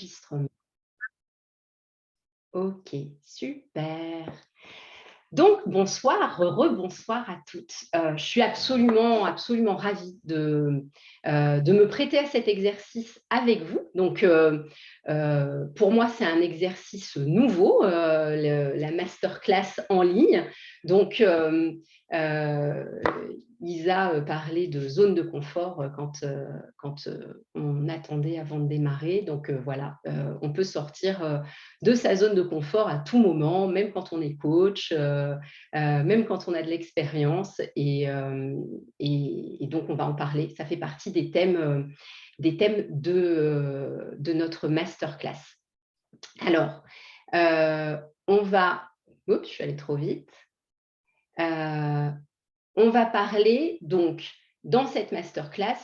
Enregistrement. Ok, super. Donc, bonsoir, rebonsoir à toutes. Je suis absolument ravie de me prêter à cet exercice avec vous. Donc, pour moi, c'est un exercice nouveau, la masterclass en ligne. Donc, euh, Isa parlait de zone de confort quand on attendait avant de démarrer. Donc, voilà, on peut sortir de sa zone de confort à tout moment, même quand on est coach, même quand on a de l'expérience. Et donc, on va en parler. Ça fait partie des thèmes de notre masterclass. Alors, on va... Oups, je suis allée trop vite. On va parler, donc, dans cette masterclass,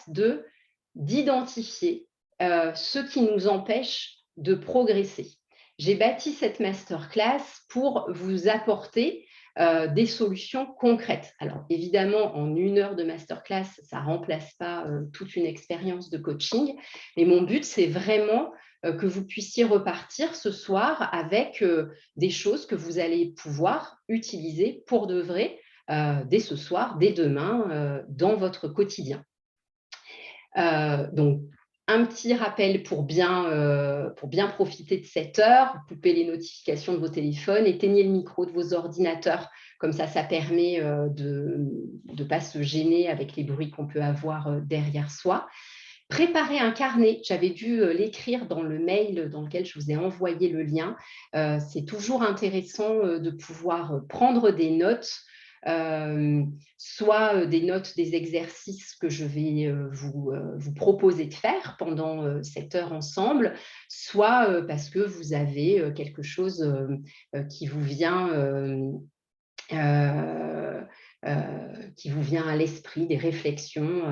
d'identifier ce qui nous empêche de progresser. J'ai bâti cette masterclass pour vous apporter des solutions concrètes. Alors, évidemment, en 1 heure de masterclass, ça ne remplace pas toute une expérience de coaching, mais mon but, c'est vraiment que vous puissiez repartir ce soir avec des choses que vous allez pouvoir utiliser pour de vrai dès ce soir, dès demain, dans votre quotidien. Donc, un petit rappel pour bien profiter de cette heure. Coupez les notifications de vos téléphones, éteignez le micro de vos ordinateurs. Comme ça permet de ne pas se gêner avec les bruits qu'on peut avoir derrière soi. Préparez un carnet. J'avais dû l'écrire dans le mail dans lequel je vous ai envoyé le lien. C'est toujours intéressant de pouvoir prendre des notes. Soit des notes des exercices que je vais vous proposer de faire pendant cette heure ensemble, soit parce que vous avez quelque chose qui vous vient à l'esprit, des réflexions.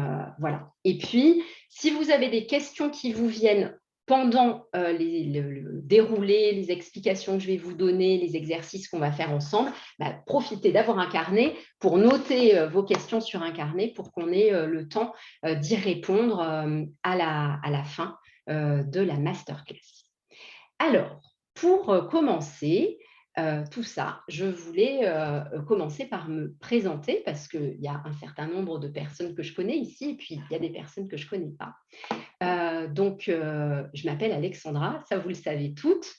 Voilà. Et puis, si vous avez des questions qui vous viennent pendant le déroulé, les explications que je vais vous donner, les exercices qu'on va faire ensemble, profitez d'avoir un carnet pour noter vos questions sur un carnet pour qu'on ait le temps d'y répondre à la fin de la masterclass. Alors, pour commencer tout ça, je voulais commencer par me présenter parce qu'il y a un certain nombre de personnes que je connais ici et puis il y a des personnes que je ne connais pas. Donc, je m'appelle Alexandra, ça vous le savez toutes.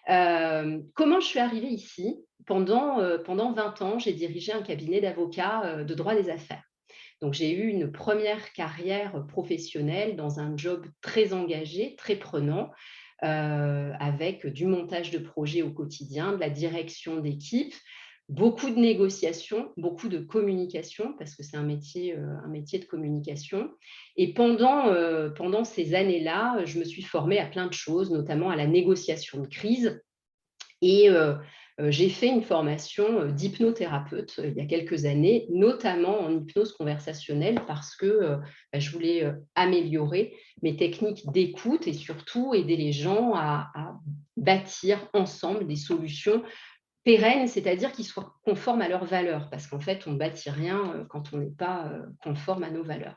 Comment je suis arrivée ici? Pendant 20 ans, j'ai dirigé un cabinet d'avocats de droit des affaires. Donc, j'ai eu une première carrière professionnelle dans un job très engagé, très prenant, avec du montage de projets au quotidien, de la direction d'équipe, beaucoup de négociations, beaucoup de communication, parce que c'est un métier de communication. Et pendant ces années-là, je me suis formée à plein de choses, notamment à la négociation de crise. Et j'ai fait une formation d'hypnothérapeute il y a quelques années, notamment en hypnose conversationnelle, parce que je voulais améliorer mes techniques d'écoute et surtout aider les gens à bâtir ensemble des solutions pérennes, c'est-à-dire qu'ils soient conformes à leurs valeurs, parce qu'en fait, on ne bâtit rien quand on n'est pas conforme à nos valeurs.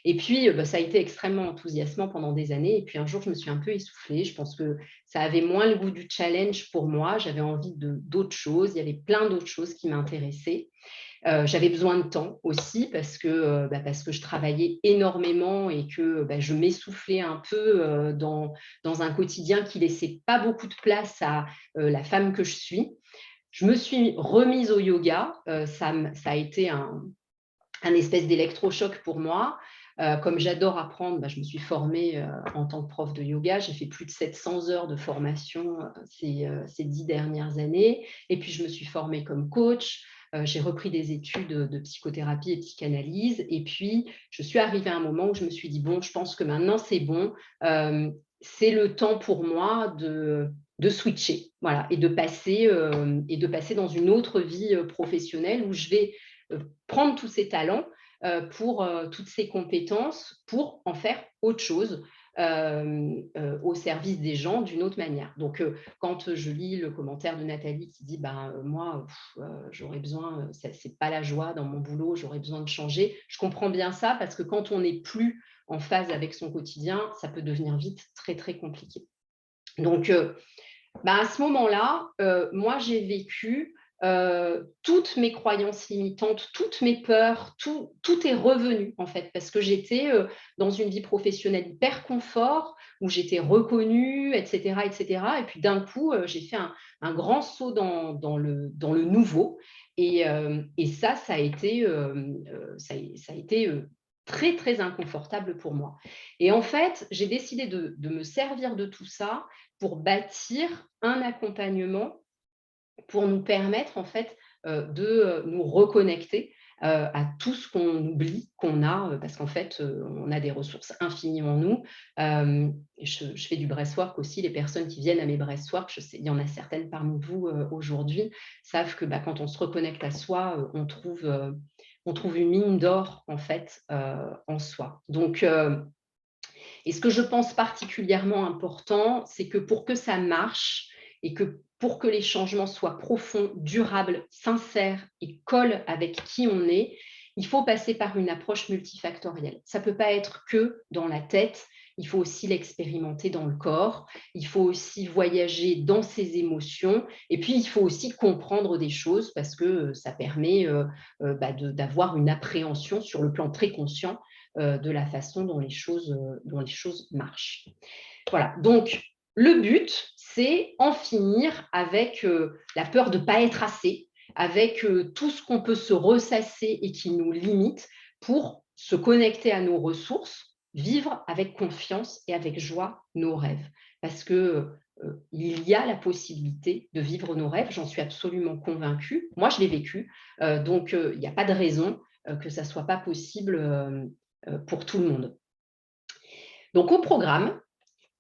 Et puis, ça a été extrêmement enthousiasmant pendant des années. Et puis, un jour, je me suis un peu essoufflée. Je pense que ça avait moins le goût du challenge pour moi. J'avais envie d'autres choses. Il y avait plein d'autres choses qui m'intéressaient. J'avais besoin de temps aussi parce que je travaillais énormément et que je m'essoufflais un peu dans un quotidien qui ne laissait pas beaucoup de place à la femme que je suis. Je me suis remise au yoga. Ça a été un espèce d'électrochoc pour moi. Comme j'adore apprendre, je me suis formée en tant que prof de yoga. J'ai fait plus de 700 heures de formation ces 10 dernières années. Et puis, je me suis formée comme coach. J'ai repris des études de psychothérapie et de psychanalyse. Et puis, je suis arrivée à un moment où je me suis dit, bon, je pense que maintenant, c'est bon. C'est le temps pour moi de switcher, voilà, et de passer dans une autre vie professionnelle où je vais prendre tous ces talents, pour toutes ces compétences, pour en faire autre chose au service des gens d'une autre manière. Donc, quand je lis le commentaire de Nathalie qui dit moi, j'aurais besoin, c'est pas la joie dans mon boulot, j'aurais besoin de changer, je comprends bien ça parce que quand on n'est plus en phase avec son quotidien, ça peut devenir vite très, très compliqué. Donc, à ce moment-là, moi, j'ai vécu toutes mes croyances limitantes, toutes mes peurs, tout est revenu en fait, parce que j'étais dans une vie professionnelle hyper confort, où j'étais reconnue, etc., etc. Et puis d'un coup, j'ai fait un grand saut dans le nouveau. Et ça a été, ça a été très, très inconfortable pour moi. Et en fait, j'ai décidé de me servir de tout ça pour bâtir un accompagnement pour nous permettre en fait de nous reconnecter à tout ce qu'on oublie qu'on a, parce qu'en fait, on a des ressources infinies en nous. Je fais du breathwork aussi. Les personnes qui viennent à mes breathwork, je sais, il y en a certaines parmi vous aujourd'hui, savent que quand on se reconnecte à soi, on trouve une mine d'or en fait en soi. Donc, et ce que je pense particulièrement important, c'est que pour que ça marche et que pour que les changements soient profonds, durables, sincères et collent avec qui on est, il faut passer par une approche multifactorielle. Ça ne peut pas être que dans la tête, il faut aussi l'expérimenter dans le corps, il faut aussi voyager dans ses émotions, et puis il faut aussi comprendre des choses parce que ça permet d'avoir une appréhension sur le plan très conscient de la façon dont les choses marchent. Voilà, donc le but, c'est en finir avec la peur de ne pas être assez, avec tout ce qu'on peut se ressasser et qui nous limite pour se connecter à nos ressources, vivre avec confiance et avec joie nos rêves. Parce que il y a la possibilité de vivre nos rêves, j'en suis absolument convaincue. Moi, je l'ai vécu, donc il n'y a pas de raison que ça ne soit pas possible pour tout le monde. Donc, au programme,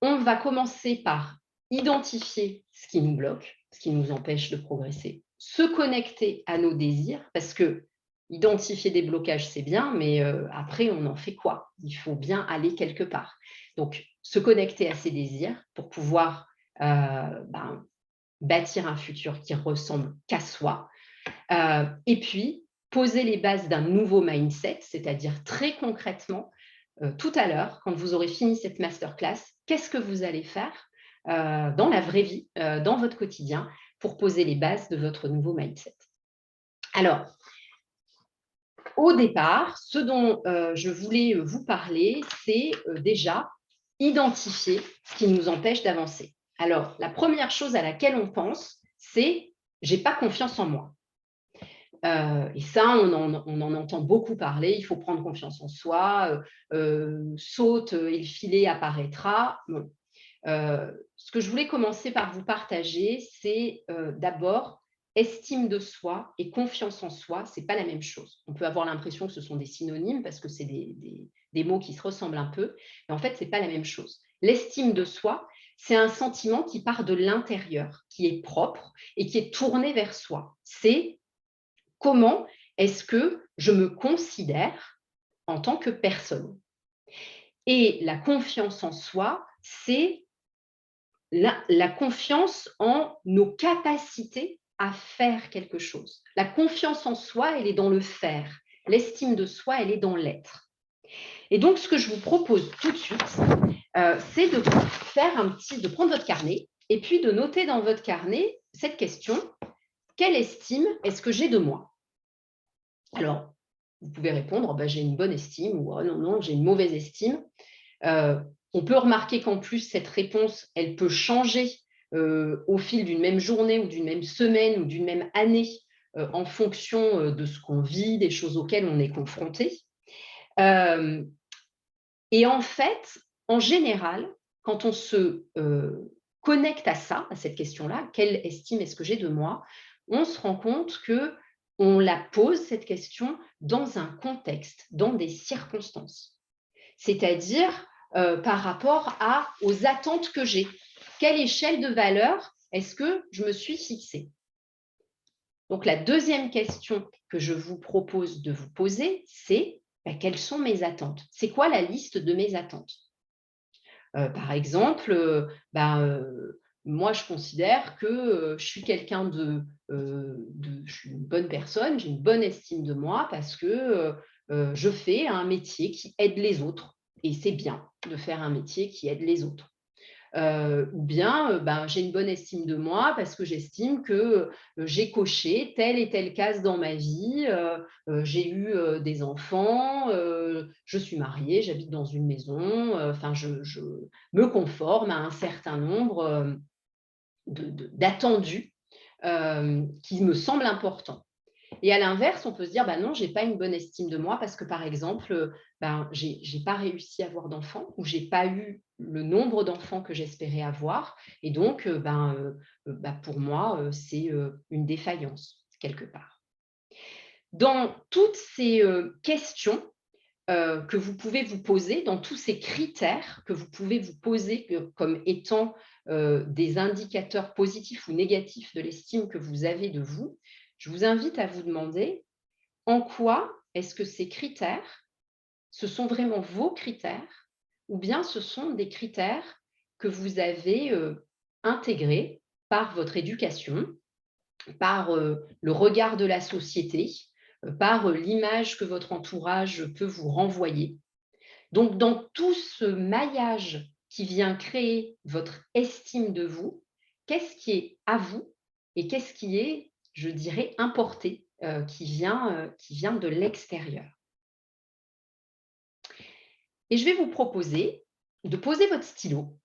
on va commencer par identifier ce qui nous bloque, ce qui nous empêche de progresser, se connecter à nos désirs, parce que identifier des blocages, c'est bien, mais après, on en fait quoi? Il faut bien aller quelque part. Donc, se connecter à ses désirs pour pouvoir bâtir un futur qui ressemble qu'à soi. Et puis, poser les bases d'un nouveau mindset, c'est-à-dire très concrètement, tout à l'heure, quand vous aurez fini cette masterclass, qu'est-ce que vous allez faire dans la vraie vie, dans votre quotidien, pour poser les bases de votre nouveau mindset. Alors, au départ, ce dont je voulais vous parler, c'est déjà identifier ce qui nous empêche d'avancer. Alors, la première chose à laquelle on pense, c'est « j'ai pas confiance en moi ». Et ça, on en entend beaucoup parler, il faut prendre confiance en soi, saute et le filet apparaîtra. Bon. Ce que je voulais commencer par vous partager, c'est d'abord estime de soi et confiance en soi, ce n'est pas la même chose. On peut avoir l'impression que ce sont des synonymes parce que c'est des mots qui se ressemblent un peu, mais en fait, ce n'est pas la même chose. L'estime de soi, c'est un sentiment qui part de l'intérieur, qui est propre et qui est tourné vers soi. C'est comment est-ce que je me considère en tant que personne. Et la confiance en soi, c'est la confiance en nos capacités à faire quelque chose. La confiance en soi, elle est dans le faire. L'estime de soi, elle est dans l'être. Et donc, ce que je vous propose tout de suite, c'est de de prendre votre carnet et puis de noter dans votre carnet cette question: quelle estime est-ce que j'ai de moi? Alors, vous pouvez répondre, j'ai une bonne estime, ou oh, non, non, j'ai une mauvaise estime. On peut remarquer qu'en plus, cette réponse, elle peut changer au fil d'une même journée ou d'une même semaine ou d'une même année en fonction de ce qu'on vit, des choses auxquelles on est confronté. Et en fait, en général, quand on se connecte à ça, à cette question-là, quelle estime est-ce que j'ai de moi, on se rend compte que on la pose, cette question, dans un contexte, dans des circonstances. C'est-à-dire par rapport aux attentes que j'ai. Quelle échelle de valeur est-ce que je me suis fixée? Donc, la deuxième question que je vous propose de vous poser, c'est quelles sont mes attentes? C'est quoi la liste de mes attentes? Par exemple, moi, je considère que je suis quelqu'un je suis une bonne personne, j'ai une bonne estime de moi parce que je fais un métier qui aide les autres. Et c'est bien de faire un métier qui aide les autres. ou bien j'ai une bonne estime de moi parce que j'estime que j'ai coché telle et telle case dans ma vie, j'ai eu des enfants, je suis mariée, j'habite dans une maison, enfin je me conforme à un certain nombre d'attendus qui me semblent importants. Et à l'inverse, on peut se dire, bah non, j'ai pas une bonne estime de moi parce que, par exemple, j'ai pas réussi à avoir d'enfants ou j'ai pas eu le nombre d'enfants que j'espérais avoir. Et donc, pour moi, c'est une défaillance, quelque part. Dans toutes ces questions que vous pouvez vous poser, dans tous ces critères que vous pouvez vous poser comme étant des indicateurs positifs ou négatifs de l'estime que vous avez de vous, je vous invite à vous demander en quoi est-ce que ces critères, ce sont vraiment vos critères ou bien ce sont des critères que vous avez intégrés par votre éducation, par le regard de la société, par l'image que votre entourage peut vous renvoyer. Donc, dans tout ce maillage qui vient créer votre estime de vous, qu'est-ce qui est à vous et qu'est-ce qui est, je dirais, importé, qui vient de l'extérieur. Et je vais vous proposer de poser votre stylo,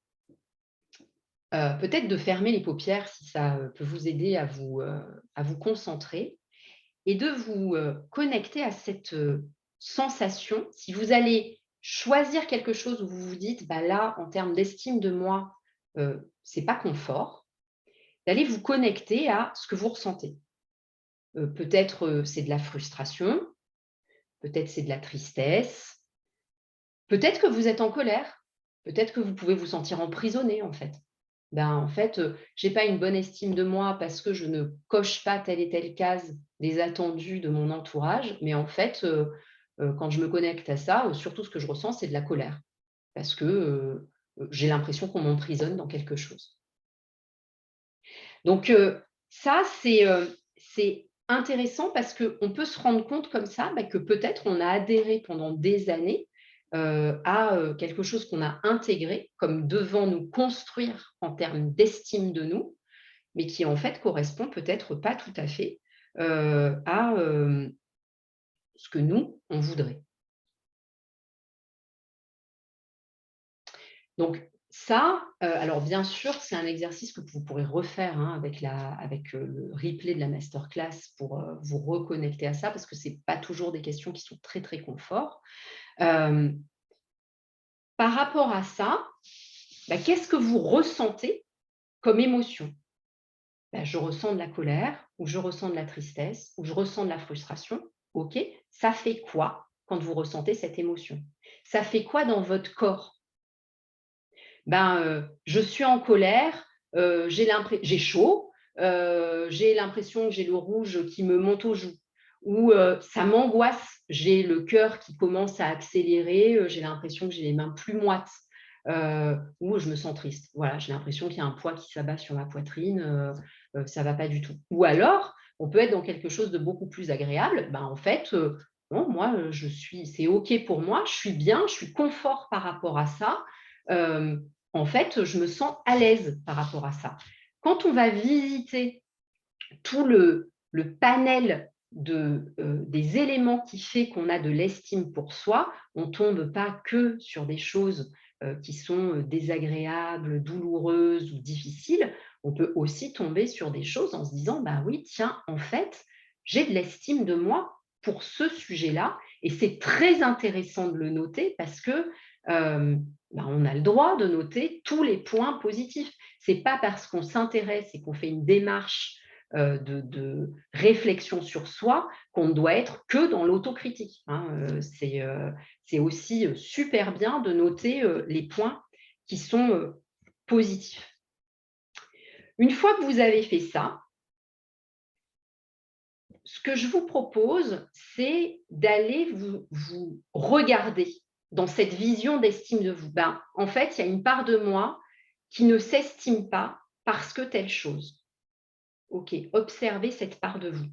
peut-être de fermer les paupières si ça peut vous aider à vous concentrer et de vous connecter à cette sensation. Si vous allez choisir quelque chose où vous vous dites, bah là, en termes d'estime de moi, c'est pas confort, d'aller vous connecter à ce que vous ressentez. Peut-être c'est de la frustration, peut-être c'est de la tristesse, peut-être que vous êtes en colère, peut-être que vous pouvez vous sentir emprisonné en fait. En fait, j'ai pas une bonne estime de moi parce que je ne coche pas telle et telle case des attendus de mon entourage, mais en fait, quand je me connecte à ça, surtout ce que je ressens, c'est de la colère parce que, j'ai l'impression qu'on m'emprisonne dans quelque chose. Donc, ça, c'est intéressant parce qu'on peut se rendre compte comme ça, que peut-être on a adhéré pendant des années, à, quelque chose qu'on a intégré comme devant nous construire en termes d'estime de nous, mais qui en fait correspond peut-être pas tout à fait, à, ce que nous, on voudrait. Donc ça, alors bien sûr, c'est un exercice que vous pourrez refaire, hein, avec le replay de la masterclass pour, vous reconnecter à ça, parce que c'est pas toujours des questions qui sont très, très confort. Hem, Par rapport à ça, qu'est-ce que vous ressentez comme émotion? Je ressens de la colère, ou je ressens de la tristesse, ou je ressens de la frustration. OK, ça fait quoi quand vous ressentez cette émotion? Ça fait quoi dans votre corps? Je suis en colère, j'ai chaud, j'ai l'impression que j'ai le rouge qui me monte aux joues ou ça m'angoisse, j'ai le cœur qui commence à accélérer, j'ai l'impression que j'ai les mains plus moites, ou je me sens triste. Voilà, j'ai l'impression qu'il y a un poids qui s'abat sur ma poitrine, ça va pas du tout. Ou alors, on peut être dans quelque chose de beaucoup plus agréable. En fait, non, moi, c'est OK pour moi, je suis bien, je suis confort par rapport à ça. En fait, je me sens à l'aise par rapport à ça. Quand on va visiter tout le panel des éléments qui fait qu'on a de l'estime pour soi, on ne tombe pas que sur des choses qui sont désagréables, douloureuses ou difficiles. On peut aussi tomber sur des choses en se disant, bah oui, tiens, en fait, j'ai de l'estime de moi pour ce sujet-là. Et c'est très intéressant de le noter parce que on a le droit de noter tous les points positifs. Ce n'est pas parce qu'on s'intéresse et qu'on fait une démarche de réflexion sur soi qu'on ne doit être que dans l'autocritique, hein. C'est aussi super bien de noter les points qui sont positifs. Une fois que vous avez fait ça, ce que je vous propose, c'est d'aller vous regarder dans cette vision d'estime de vous. En fait, il y a une part de moi qui ne s'estime pas parce que telle chose. OK, observez cette part de vous.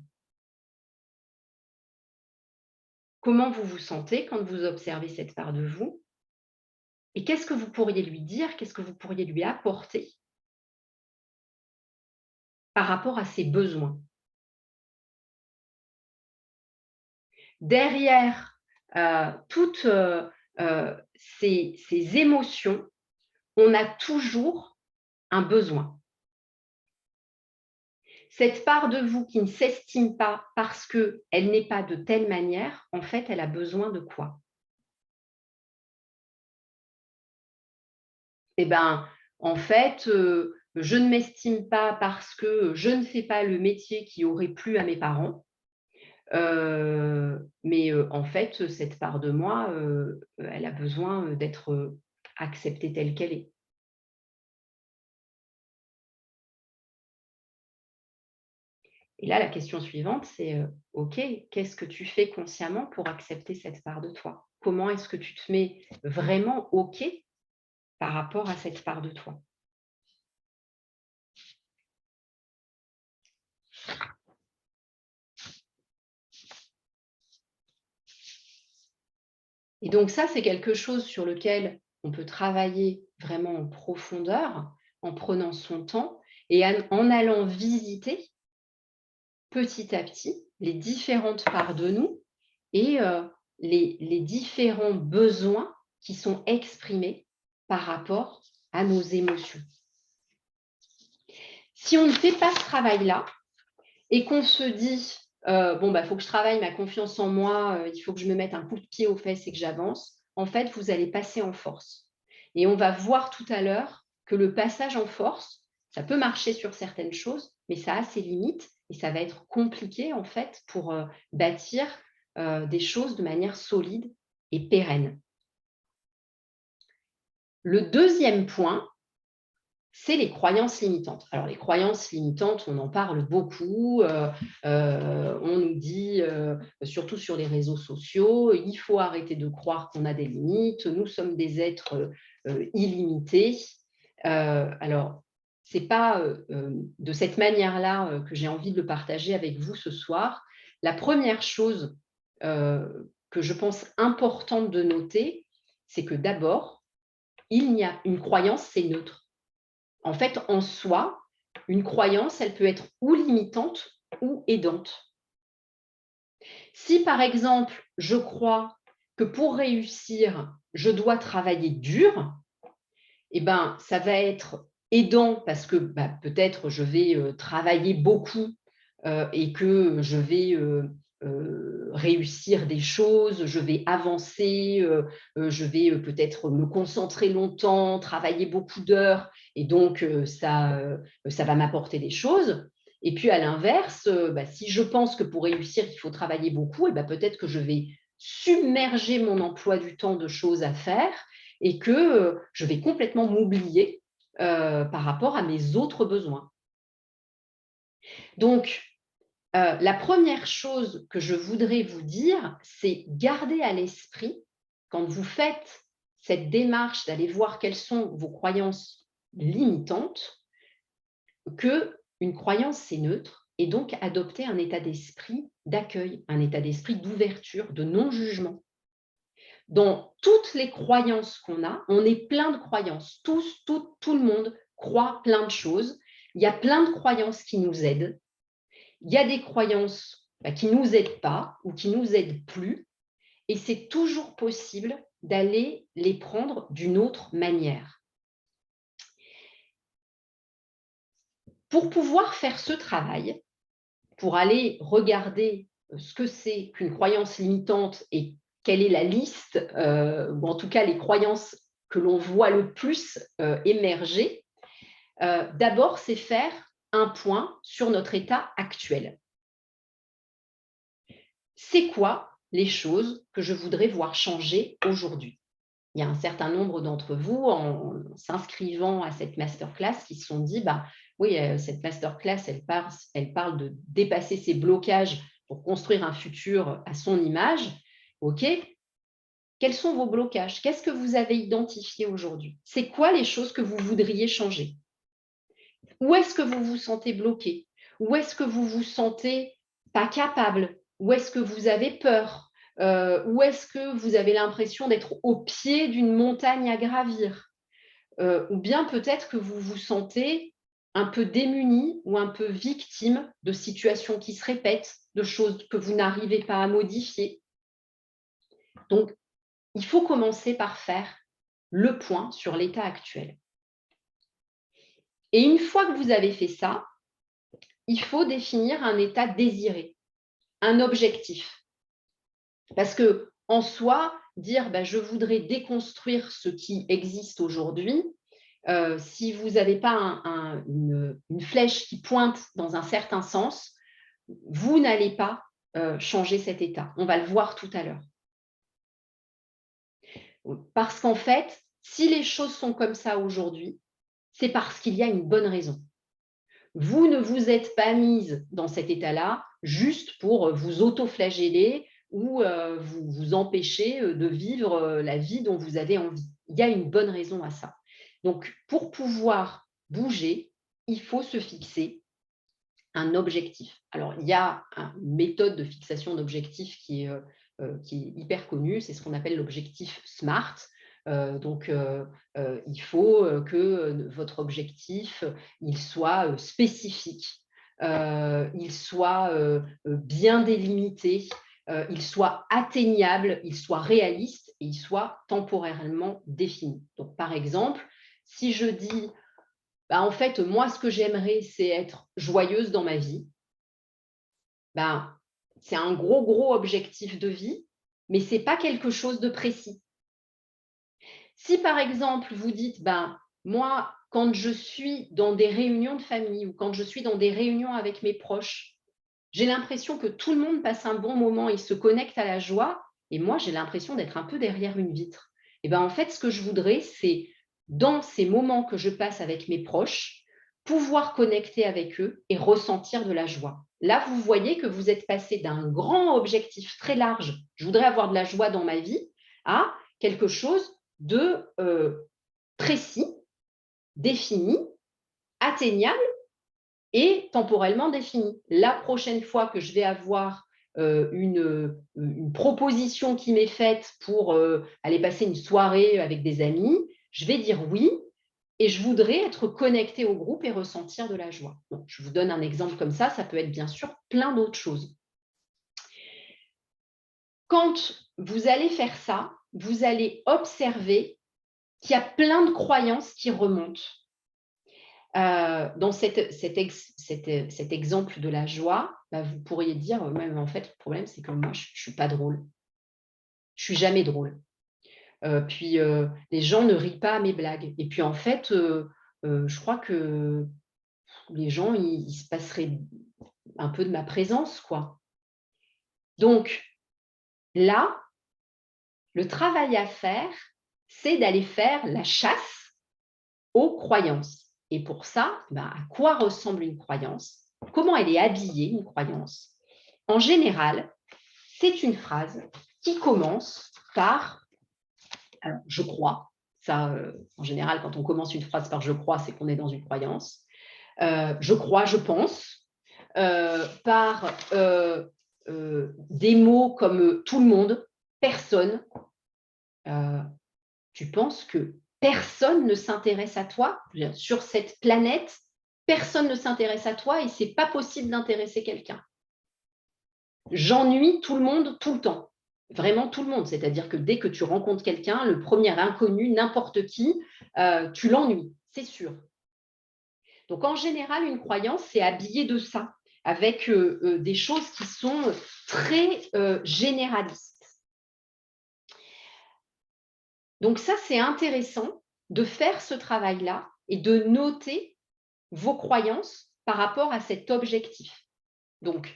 Comment vous vous sentez quand vous observez cette part de vous? Et qu'est-ce que vous pourriez lui dire? Qu'est-ce que vous pourriez lui apporter par rapport à ses besoins? Derrière toutes ces émotions, on a toujours un besoin. Cette part de vous qui ne s'estime pas parce qu'elle n'est pas de telle manière, en fait, elle a besoin de quoi? Eh bien, en fait, je ne m'estime pas parce que je ne fais pas le métier qui aurait plu à mes parents. Mais en fait, cette part de moi, elle a besoin d'être acceptée telle qu'elle est. Et là, la question suivante, c'est OK, qu'est-ce que tu fais consciemment pour accepter cette part de toi? Comment est-ce que tu te mets vraiment OK par rapport à cette part de toi? Et donc ça, c'est quelque chose sur lequel on peut travailler vraiment en profondeur, en prenant son temps et en allant visiter petit à petit les différentes parts de nous et les différents besoins qui sont exprimés par rapport à nos émotions. Si on ne fait pas ce travail-là et qu'on se dit bon, bah, faut que je travaille ma confiance en moi, il faut que je me mette un coup de pied aux fesses et que j'avance, en fait, vous allez passer en force. Et on va voir tout à l'heure que le passage en force, ça peut marcher sur certaines choses, mais ça a ses limites et ça va être compliqué, en fait, pour bâtir des choses de manière solide et pérenne. Le deuxième point, c'est les croyances limitantes. Alors, les croyances limitantes, on en parle beaucoup. On nous dit, surtout sur les réseaux sociaux, il faut arrêter de croire qu'on a des limites. Nous sommes des êtres illimités. Alors, ce n'est pas de cette manière-là que j'ai envie de le partager avec vous ce soir. La première chose que je pense importante de noter, c'est que d'abord, il y a une croyance, c'est neutre. En fait, en soi, une croyance, elle peut être ou limitante ou aidante. Si, par exemple, je crois que pour réussir, je dois travailler dur, eh ben, ça va être aidant parce que peut-être je vais travailler beaucoup et que je vais réussir des choses, je vais avancer, je vais peut-être me concentrer longtemps, travailler beaucoup d'heures et donc ça va m'apporter des choses. Et puis à l'inverse, si je pense que pour réussir, il faut travailler beaucoup, et peut-être que je vais submerger mon emploi du temps de choses à faire et que je vais complètement m'oublier par rapport à mes autres besoins. Donc, la première chose que je voudrais vous dire, c'est garder à l'esprit, quand vous faites cette démarche d'aller voir quelles sont vos croyances limitantes, qu'une croyance, c'est neutre, et donc adopter un état d'esprit d'accueil, un état d'esprit d'ouverture, de non-jugement. Dans toutes les croyances qu'on a, on est plein de croyances. Tout le monde croit plein de choses. Il y a plein de croyances qui nous aident. Il y a des croyances qui ne nous aident pas ou qui ne nous aident plus. Et c'est toujours possible d'aller les prendre d'une autre manière. Pour pouvoir faire ce travail, pour aller regarder ce que c'est qu'une croyance limitante et quelle est la liste, ou en tout cas les croyances que l'on voit le plus émerger, d'abord, c'est faire un point sur notre état actuel. C'est quoi les choses que je voudrais voir changer aujourd'hui? Il y a un certain nombre d'entre vous, en s'inscrivant à cette masterclass, qui se sont dit, oui, cette masterclass, elle parle de dépasser ses blocages pour construire un futur à son image. OK, quels sont vos blocages? Qu'est-ce que vous avez identifié aujourd'hui? C'est quoi les choses que vous voudriez changer? Où est-ce que vous vous sentez bloqué? Où est-ce que vous vous sentez pas capable? Où est-ce que vous avez peur? Ou est-ce que vous avez l'impression d'être au pied d'une montagne à gravir? Ou bien peut-être que vous vous sentez un peu démuni ou un peu victime de situations qui se répètent, de choses que vous n'arrivez pas à modifier. Donc, il faut commencer par faire le point sur l'état actuel. Et une fois que vous avez fait ça, il faut définir un état désiré, un objectif. Parce que en soi, dire je voudrais déconstruire ce qui existe aujourd'hui, si vous n'avez pas une flèche qui pointe dans un certain sens, vous n'allez pas changer cet état. On va le voir tout à l'heure. Parce qu'en fait, si les choses sont comme ça aujourd'hui, c'est parce qu'il y a une bonne raison. Vous ne vous êtes pas mise dans cet état-là juste pour vous auto-flageller ou vous empêcher de vivre la vie dont vous avez envie. Il y a une bonne raison à ça. Donc, pour pouvoir bouger, il faut se fixer un objectif. Alors, il y a une méthode de fixation d'objectifs qui est hyper connue, c'est ce qu'on appelle l'objectif SMART. Il faut que votre objectif il soit spécifique, il soit bien délimité, il soit atteignable, il soit réaliste et il soit temporellement défini. Donc, par exemple, si je dis en fait, moi, ce que j'aimerais, c'est être joyeuse dans ma vie. C'est un gros objectif de vie, mais ce n'est pas quelque chose de précis. Si, par exemple, vous dites, moi, quand je suis dans des réunions de famille ou quand je suis dans des réunions avec mes proches, j'ai l'impression que tout le monde passe un bon moment, il se connecte à la joie, et moi, j'ai l'impression d'être un peu derrière une vitre. Et en fait, ce que je voudrais, c'est, dans ces moments que je passe avec mes proches, pouvoir connecter avec eux et ressentir de la joie. Là, vous voyez que vous êtes passé d'un grand objectif très large, je voudrais avoir de la joie dans ma vie, à quelque chose de précis, défini, atteignable et temporellement défini. La prochaine fois que je vais avoir une proposition qui m'est faite pour aller passer une soirée avec des amis, je vais dire oui et je voudrais être connectée au groupe et ressentir de la joie. Donc, je vous donne un exemple comme ça peut être bien sûr plein d'autres choses. Quand vous allez faire ça, vous allez observer qu'il y a plein de croyances qui remontent. Dans cet exemple de la joie, vous pourriez dire, même en fait, le problème, c'est que moi, je ne suis pas drôle. Je ne suis jamais drôle. Puis, les gens ne rient pas à mes blagues. Et puis, en fait, je crois que les gens, ils se passeraient un peu de ma présence, quoi. Donc, là, le travail à faire, c'est d'aller faire la chasse aux croyances. Et pour ça, à quoi ressemble une croyance? Comment elle est habillée, une croyance? En général, c'est une phrase qui commence par « je crois ». Ça, en général, quand on commence une phrase par « je crois », c'est qu'on est dans une croyance. Je crois, je pense. Par des mots comme « tout le monde »,« personne ». Tu penses que personne ne s'intéresse à toi sur cette planète, personne ne s'intéresse à toi et ce n'est pas possible d'intéresser quelqu'un. J'ennuie tout le monde tout le temps, vraiment tout le monde. C'est-à-dire que dès que tu rencontres quelqu'un, le premier inconnu, n'importe qui, tu l'ennuies, c'est sûr. Donc en général, une croyance, c'est habillé de ça, avec des choses qui sont très généralistes. Donc ça, c'est intéressant de faire ce travail-là et de noter vos croyances par rapport à cet objectif. Donc,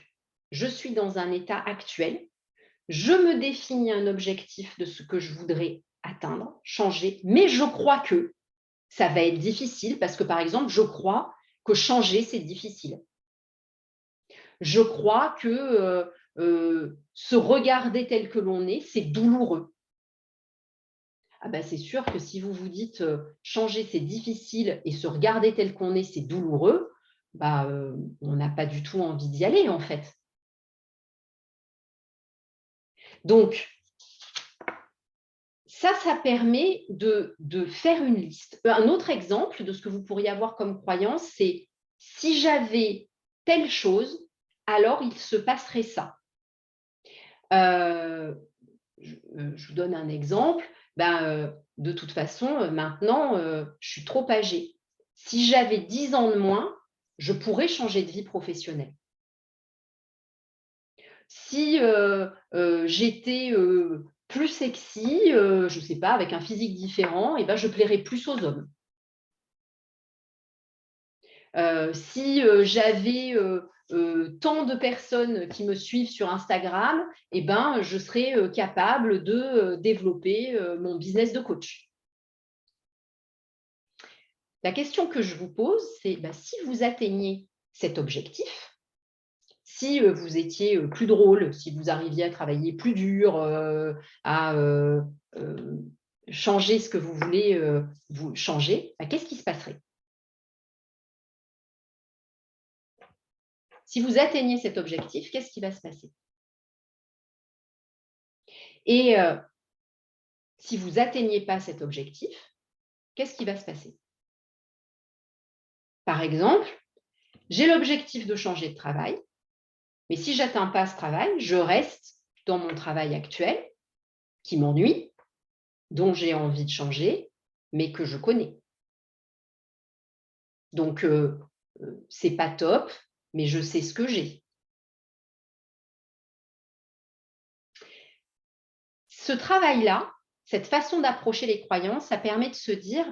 je suis dans un état actuel, je me définis un objectif de ce que je voudrais atteindre, changer, mais je crois que ça va être difficile parce que, par exemple, je crois que changer, c'est difficile. Je crois que se regarder tel que l'on est, c'est douloureux. C'est sûr que si vous vous dites changer c'est difficile et se regarder tel qu'on est c'est douloureux, on n'a pas du tout envie d'y aller en fait. Donc, ça permet de faire une liste. Un autre exemple de ce que vous pourriez avoir comme croyance, c'est si j'avais telle chose, alors il se passerait ça. Je vous donne un exemple. De toute façon, maintenant, je suis trop âgée. Si j'avais 10 ans de moins, je pourrais changer de vie professionnelle. Si j'étais plus sexy, je ne sais pas, avec un physique différent, je plairais plus aux hommes. Si j'avais tant de personnes qui me suivent sur Instagram, je serais capable de développer mon business de coach. La question que je vous pose, c'est si vous atteignez cet objectif, si vous étiez plus drôle, si vous arriviez à travailler plus dur, à changer ce que vous voulez vous changer, qu'est-ce qui se passerait? Si vous atteignez cet objectif, qu'est-ce qui va se passer? Et si vous n'atteignez pas cet objectif, qu'est-ce qui va se passer? Par exemple, j'ai l'objectif de changer de travail, mais si je n'atteins pas ce travail, je reste dans mon travail actuel, qui m'ennuie, dont j'ai envie de changer, mais que je connais. Donc, c'est pas top, mais je sais ce que j'ai. Ce travail-là, cette façon d'approcher les croyances, ça permet de se dire,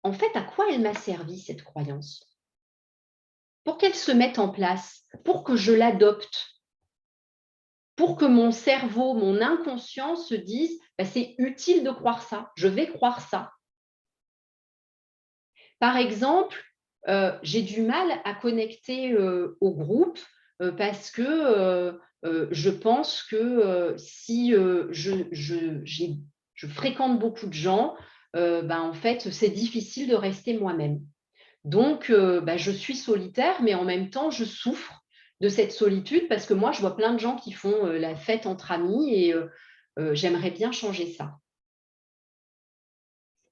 en fait, à quoi elle m'a servi cette croyance? Pour qu'elle se mette en place, pour que je l'adopte, pour que mon cerveau, mon inconscient se dise, c'est utile de croire ça, je vais croire ça. Par exemple, j'ai du mal à connecter au groupe parce que je pense que si je fréquente beaucoup de gens, en fait, c'est difficile de rester moi-même. Donc, je suis solitaire, mais en même temps, je souffre de cette solitude parce que moi, je vois plein de gens qui font la fête entre amis et j'aimerais bien changer ça.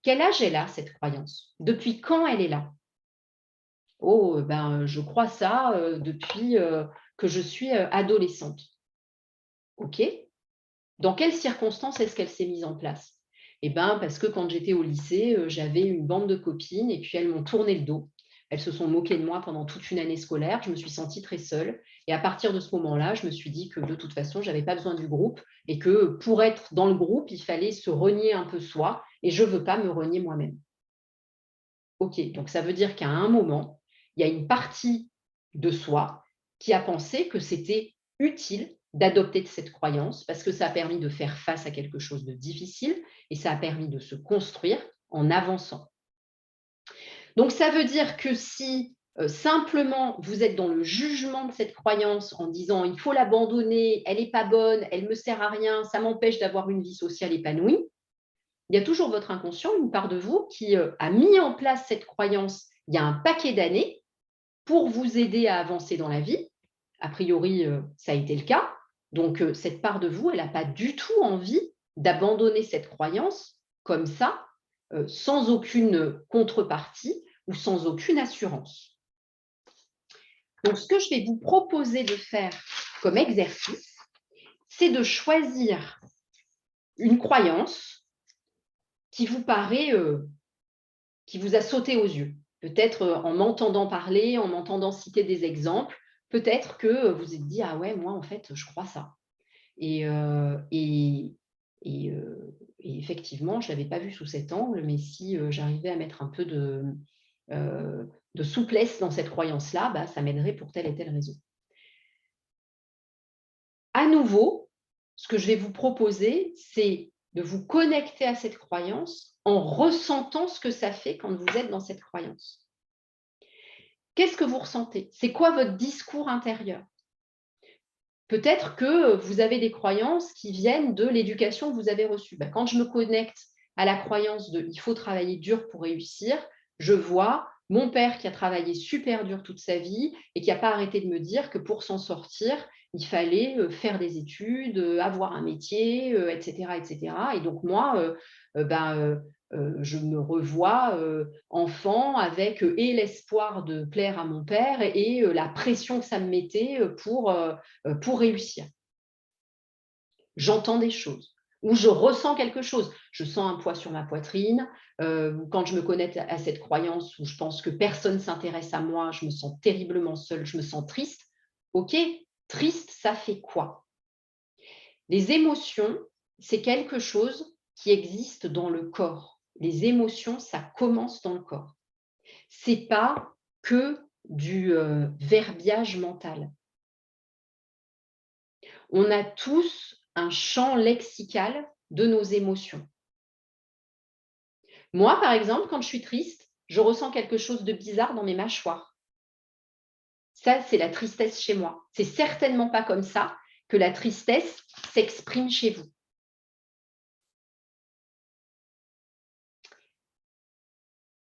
Quel âge elle a, cette croyance? Depuis quand elle est là? Oh, je crois ça depuis que je suis adolescente. OK. Dans quelles circonstances est-ce qu'elle s'est mise en place? Parce que quand j'étais au lycée, j'avais une bande de copines et puis elles m'ont tourné le dos. Elles se sont moquées de moi pendant toute une année scolaire. Je me suis sentie très seule. Et à partir de ce moment-là, je me suis dit que de toute façon, je n'avais pas besoin du groupe et que pour être dans le groupe, il fallait se renier un peu soi et je ne veux pas me renier moi-même. OK, donc ça veut dire qu'à un moment, il y a une partie de soi qui a pensé que c'était utile d'adopter cette croyance parce que ça a permis de faire face à quelque chose de difficile et ça a permis de se construire en avançant. Donc ça veut dire que si simplement vous êtes dans le jugement de cette croyance en disant il faut l'abandonner, elle n'est pas bonne, elle ne me sert à rien, ça m'empêche d'avoir une vie sociale épanouie, il y a toujours votre inconscient, une part de vous qui a mis en place cette croyance il y a un paquet d'années pour vous aider à avancer dans la vie. A priori, ça a été le cas. Donc, cette part de vous, elle n'a pas du tout envie d'abandonner cette croyance comme ça, sans aucune contrepartie ou sans aucune assurance. Donc, ce que je vais vous proposer de faire comme exercice, c'est de choisir une croyance qui vous paraît, qui vous a sauté aux yeux. Peut-être en m'entendant parler, en m'entendant citer des exemples, peut-être que vous vous êtes dit « Ah ouais, moi, en fait, je crois ça ». Et effectivement, je ne l'avais pas vu sous cet angle, mais si j'arrivais à mettre un peu de souplesse dans cette croyance-là, ça m'aiderait pour telle et telle raison. À nouveau, ce que je vais vous proposer, c'est de vous connecter à cette croyance en ressentant ce que ça fait quand vous êtes dans cette croyance. Qu'est-ce que vous ressentez? C'est quoi votre discours intérieur? Peut-être que vous avez des croyances qui viennent de l'éducation que vous avez reçue. Quand je me connecte à la croyance de « il faut travailler dur pour réussir », je vois mon père qui a travaillé super dur toute sa vie et qui n'a pas arrêté de me dire que pour s'en sortir, il fallait faire des études, avoir un métier, etc., etc. Et donc moi, je me revois enfant avec et l'espoir de plaire à mon père et la pression que ça me mettait pour réussir. J'entends des choses ou je ressens quelque chose. Je sens un poids sur ma poitrine. Quand je me connecte à cette croyance où je pense que personne ne s'intéresse à moi, je me sens terriblement seule, je me sens triste. OK, triste, ça fait quoi? Les émotions, c'est quelque chose qui existe dans le corps. Les émotions, ça commence dans le corps. C'est pas que du verbiage mental. On a tous un champ lexical de nos émotions. Moi, par exemple, quand je suis triste, je ressens quelque chose de bizarre dans mes mâchoires. Ça, c'est la tristesse chez moi. C'est certainement pas comme ça que la tristesse s'exprime chez vous.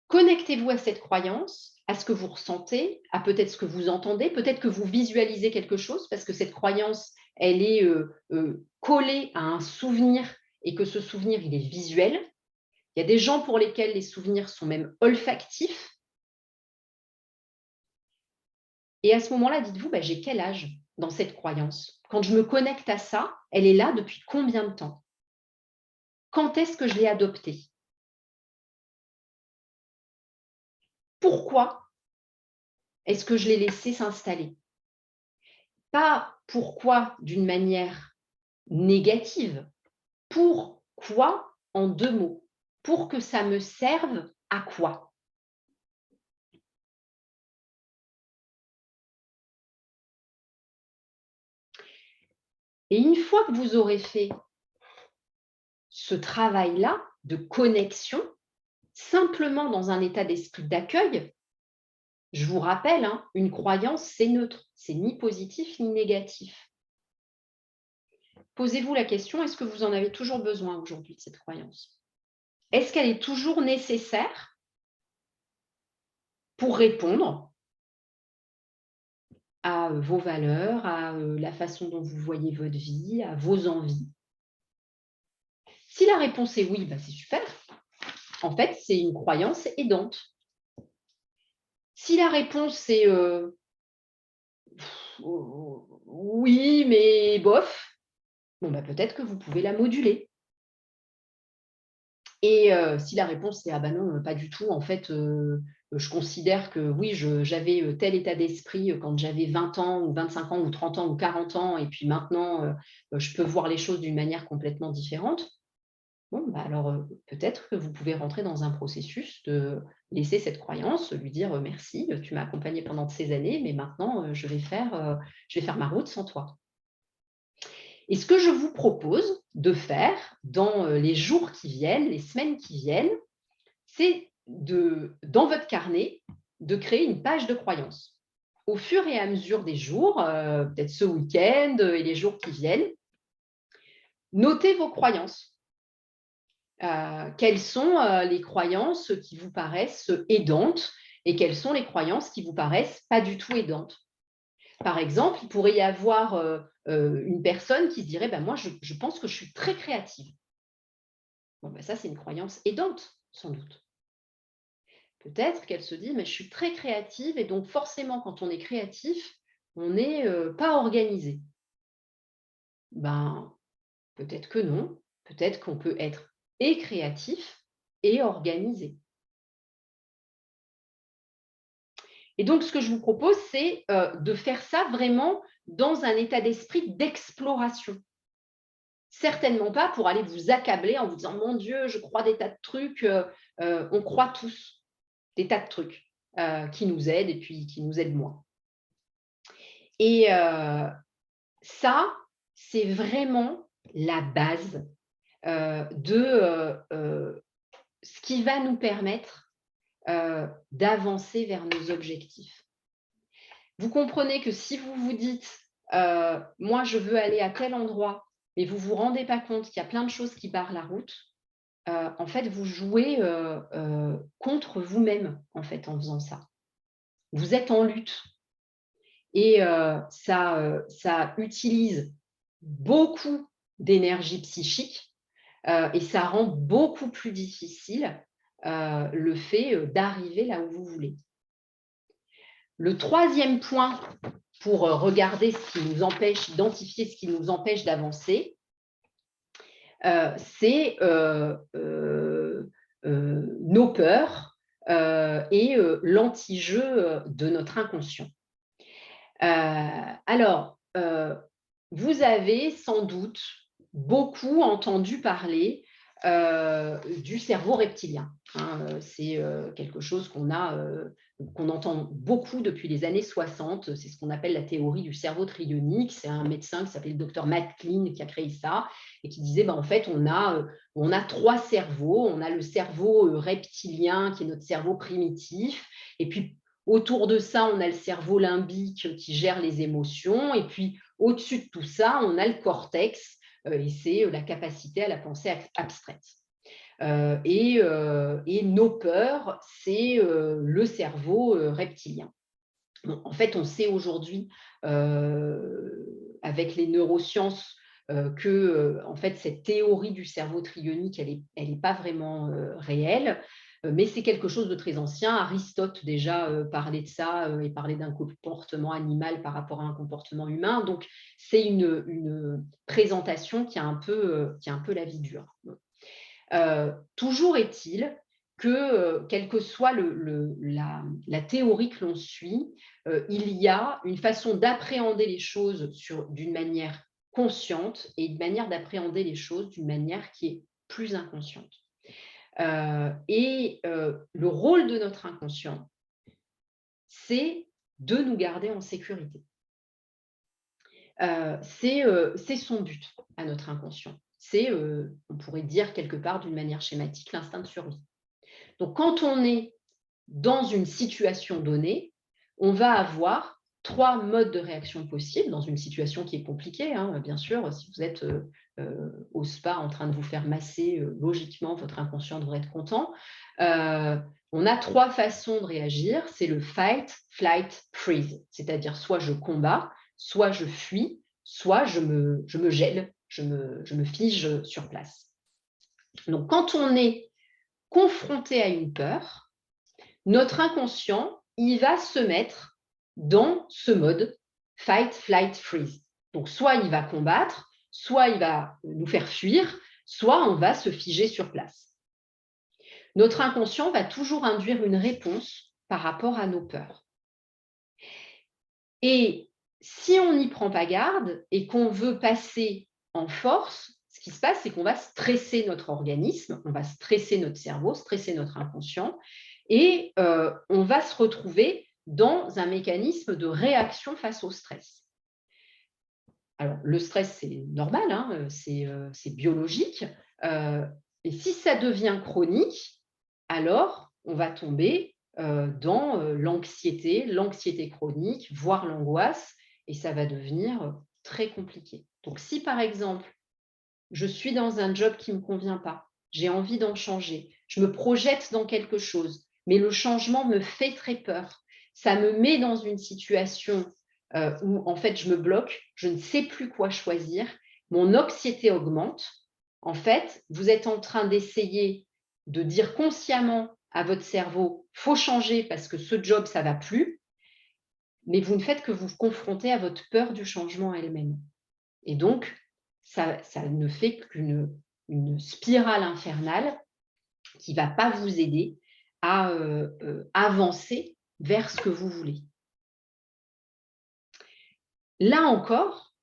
Connectez-vous à cette croyance, à ce que vous ressentez, à peut-être ce que vous entendez, peut-être que vous visualisez quelque chose, parce que cette croyance, elle est collée à un souvenir et que ce souvenir, il est visuel. Il y a des gens pour lesquels les souvenirs sont même olfactifs. Et à ce moment-là, dites-vous, j'ai quel âge dans cette croyance? Quand je me connecte à ça, elle est là depuis combien de temps? Quand est-ce que je l'ai adoptée? Pourquoi est-ce que je l'ai laissée s'installer? Pas pourquoi d'une manière négative, pourquoi en 2 mots? Pour que ça me serve à quoi? Et une fois que vous aurez fait ce travail-là de connexion, simplement dans un état d'esprit d'accueil, je vous rappelle, une croyance, c'est neutre, c'est ni positif ni négatif. Posez-vous la question, est-ce que vous en avez toujours besoin aujourd'hui de cette croyance? Est-ce qu'elle est toujours nécessaire pour répondre à vos valeurs, à la façon dont vous voyez votre vie, à vos envies? Si la réponse est oui, c'est super. En fait, c'est une croyance aidante. Si la réponse est oui, mais bof, peut-être que vous pouvez la moduler. Et si la réponse est ah non, pas du tout, en fait, je considère que oui, j'avais tel état d'esprit quand j'avais 20 ans ou 25 ans ou 30 ans ou 40 ans, et puis maintenant, je peux voir les choses d'une manière complètement différente. Alors peut-être que vous pouvez rentrer dans un processus de laisser cette croyance, lui dire merci, tu m'as accompagné pendant ces années, mais maintenant je vais faire ma route sans toi. Et ce que je vous propose de faire dans les jours qui viennent, les semaines qui viennent, c'est dans votre carnet, de créer une page de croyances. Au fur et à mesure des jours, peut-être ce week-end et les jours qui viennent, notez vos croyances. Quelles sont les croyances qui vous paraissent aidantes et quelles sont les croyances qui vous paraissent pas du tout aidantes? Par exemple, il pourrait y avoir une personne qui se dirait moi, je pense que je suis très créative. Ça, c'est une croyance aidante, sans doute. Peut-être qu'elle se dit mais je suis très créative et donc forcément, quand on est créatif, on n'est pas organisé. Peut-être que non. Peut-être qu'on peut être et créatif et organisé. Et donc, ce que je vous propose, c'est de faire ça vraiment dans un état d'esprit d'exploration. Certainement pas pour aller vous accabler en vous disant mon Dieu, je crois des tas de trucs. On croit tous des tas de trucs qui nous aident et puis qui nous aident moins. Et ça, c'est vraiment la base de ce qui va nous permettre d'avancer vers nos objectifs. Vous comprenez que si vous vous dites moi, je veux aller à tel endroit, mais vous ne vous rendez pas compte qu'il y a plein de choses qui barrent la route, en fait, vous jouez contre vous-même, en fait, en faisant ça. Vous êtes en lutte et ça utilise beaucoup d'énergie psychique et ça rend beaucoup plus difficile le fait d'arriver là où vous voulez. Le troisième point pour regarder ce qui nous empêche, identifier ce qui nous empêche d'avancer, c'est nos peurs et l'anti-jeu de notre inconscient. Alors, vous avez sans doute beaucoup entendu parler du cerveau reptilien. Hein, c'est quelque chose qu'on entend beaucoup depuis les années 60. C'est ce qu'on appelle la théorie du cerveau trionique. C'est un médecin qui s'appelle le docteur Matt Klein qui a créé ça et qui disait en fait, on a trois cerveaux. On a le cerveau reptilien qui est notre cerveau primitif. Et puis, autour de ça, on a le cerveau limbique qui gère les émotions. Et puis, au-dessus de tout ça, on a le cortex et c'est la capacité à la pensée abstraite. Et nos peurs, c'est le cerveau reptilien. Bon, en fait, on sait aujourd'hui, avec les neurosciences, que en fait, cette théorie du cerveau trionique, elle est pas vraiment réelle, mais c'est quelque chose de très ancien. Aristote déjà parlait de ça et parlait d'un comportement animal par rapport à un comportement humain. Donc, c'est une présentation qui a un peu la vie dure. Toujours est-il que, quelle que soit la théorie que l'on suit, il y a une façon d'appréhender les choses d'une manière consciente et une manière d'appréhender les choses d'une manière qui est plus inconsciente. Le rôle de notre inconscient, c'est de nous garder en sécurité. C'est son but à notre inconscient. C'est, on pourrait dire quelque part d'une manière schématique, l'instinct de survie. Donc, quand on est dans une situation donnée, on va avoir 3 modes de réaction possibles dans une situation qui est compliquée, hein, bien sûr. Si vous êtes au spa en train de vous faire masser, logiquement, votre inconscient devrait être content. On a 3 façons de réagir. C'est le fight, flight, freeze. C'est-à-dire soit je combats, soit je fuis, soit je me gèle, je me fige sur place. Donc, quand on est confronté à une peur, notre inconscient, il va se mettre dans ce mode fight, flight, freeze. Donc, soit il va combattre, soit il va nous faire fuir, soit on va se figer sur place. Notre inconscient va toujours induire une réponse par rapport à nos peurs. Et si on n'y prend pas garde et qu'on veut passer en force, ce qui se passe, c'est qu'on va stresser notre organisme, on va stresser notre cerveau, stresser notre inconscient, et on va se retrouver dans un mécanisme de réaction face au stress. Alors, le stress, c'est normal, hein, c'est biologique. Et si ça devient chronique, alors on va tomber dans l'anxiété chronique, voire l'angoisse, et ça va devenir très compliqué. Donc, si par exemple, je suis dans un job qui ne me convient pas, j'ai envie d'en changer, je me projette dans quelque chose, mais le changement me fait très peur, ça me met dans une situation où en fait je me bloque, je ne sais plus quoi choisir, mon anxiété augmente. En fait, vous êtes en train d'essayer de dire consciemment à votre cerveau, faut changer parce que ce job, ça va plus, mais vous ne faites que vous confronter à votre peur du changement elle-même. Et donc, ça ne fait qu'une spirale infernale qui ne va pas vous aider à avancer vers ce que vous voulez. Là encore,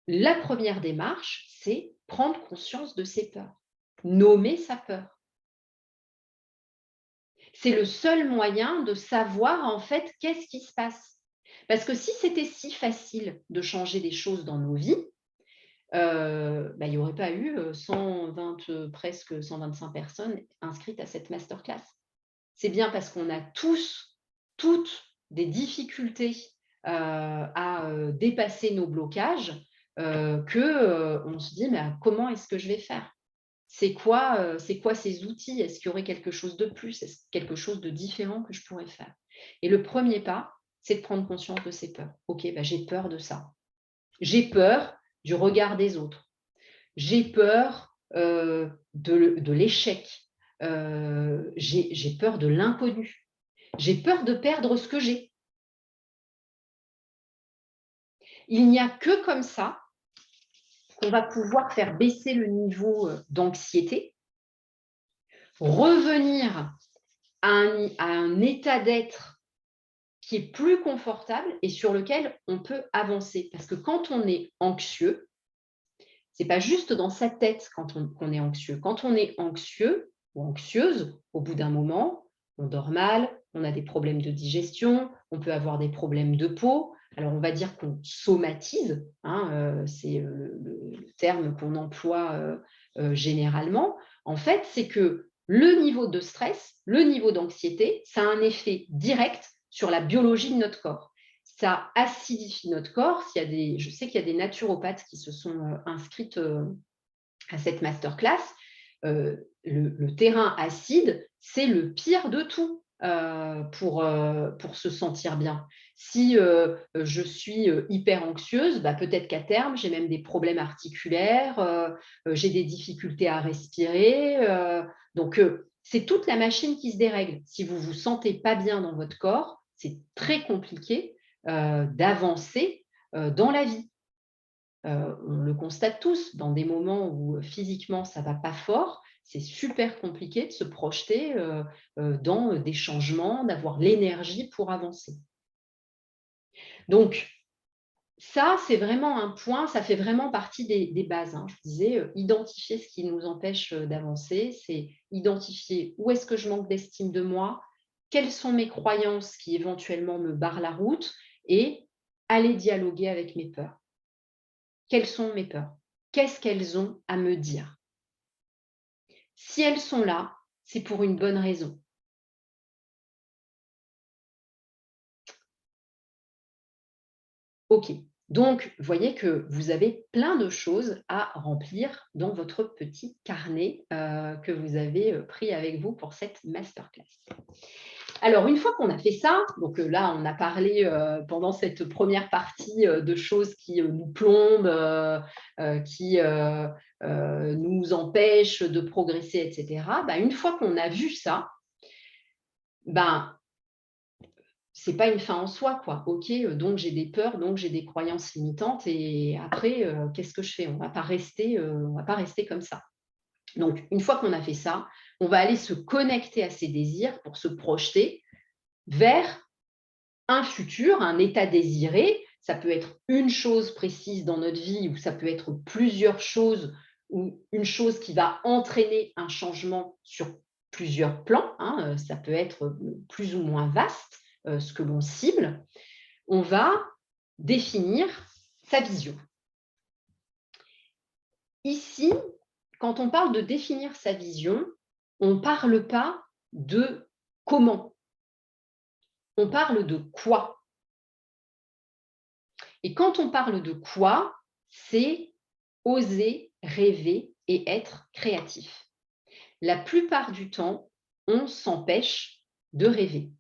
la première démarche, c'est prendre conscience de ses peurs, nommer sa peur. C'est le seul moyen de savoir en fait qu'est-ce qui se passe. Parce que si c'était si facile de changer des choses dans nos vies, il n'y aurait pas eu presque 125 personnes inscrites à cette masterclass. C'est bien parce qu'on a toutes des difficultés à dépasser nos blocages qu'on se dit mais comment est-ce que je vais faire? C'est quoi ces outils? Est-ce qu'il y aurait quelque chose de plus? Est-ce quelque chose de différent que je pourrais faire? Et le premier pas, c'est de prendre conscience de ces peurs. OK, bah, j'ai peur de ça. J'ai peur du regard des autres. J'ai peur, de l'échec. J'ai peur de l'inconnu. J'ai peur de perdre ce que j'ai. Il n'y a que comme ça qu'on va pouvoir faire baisser le niveau, d'anxiété, revenir à un état d'être qui est plus confortable et sur lequel on peut avancer. Parce que quand on est anxieux, c'est pas juste dans sa tête qu'on est anxieux. Quand on est anxieux ou anxieuse, au bout d'un moment, on dort mal, on a des problèmes de digestion, on peut avoir des problèmes de peau. Alors, on va dire qu'on somatise, hein, c'est le terme qu'on emploie généralement. En fait, c'est que le niveau de stress, le niveau d'anxiété, ça a un effet direct sur la biologie de notre corps. Ça acidifie notre corps. Je sais qu'il y a des naturopathes qui se sont inscrites à cette masterclass. Le terrain acide, c'est le pire de tout pour se sentir bien. Si je suis hyper anxieuse, bah, peut-être qu'à terme, j'ai même des problèmes articulaires, j'ai des difficultés à respirer. Donc, c'est toute la machine qui se dérègle. Si vous ne vous sentez pas bien dans votre corps, c'est très compliqué d'avancer dans la vie. On le constate tous, dans des moments où physiquement ça ne va pas fort, c'est super compliqué de se projeter dans des changements, d'avoir l'énergie pour avancer. Donc, ça, c'est vraiment un point, ça fait vraiment partie des bases, hein. Je vous disais, identifier ce qui nous empêche d'avancer, c'est identifier où est-ce que je manque d'estime de moi, quelles sont mes croyances qui éventuellement me barrent la route et aller dialoguer avec mes peurs. Quelles sont mes peurs? Qu'est-ce qu'elles ont à me dire? Si elles sont là, c'est pour une bonne raison. OK. Donc, vous voyez que vous avez plein de choses à remplir dans votre petit carnet que vous avez pris avec vous pour cette masterclass. Alors, une fois qu'on a fait ça, donc là, on a parlé pendant cette première partie de choses qui nous plombent, qui nous empêchent de progresser, etc. Bah, une fois qu'on a vu ça, ben, c'est pas une fin en soi, quoi. OK, donc j'ai des peurs, donc j'ai des croyances limitantes et après, qu'est-ce que je fais? On va pas rester comme ça. Donc, une fois qu'on a fait ça, on va aller se connecter à ses désirs pour se projeter vers un futur, un état désiré. Ça peut être une chose précise dans notre vie ou ça peut être plusieurs choses ou une chose qui va entraîner un changement sur plusieurs plans, hein. Ça peut être plus ou moins vaste, ce que l'on cible. On va définir sa vision. Ici, quand on parle de définir sa vision, on ne parle pas de comment, on parle de quoi. Et quand on parle de quoi, c'est oser rêver et être créatif. La plupart du temps, on s'empêche de rêver.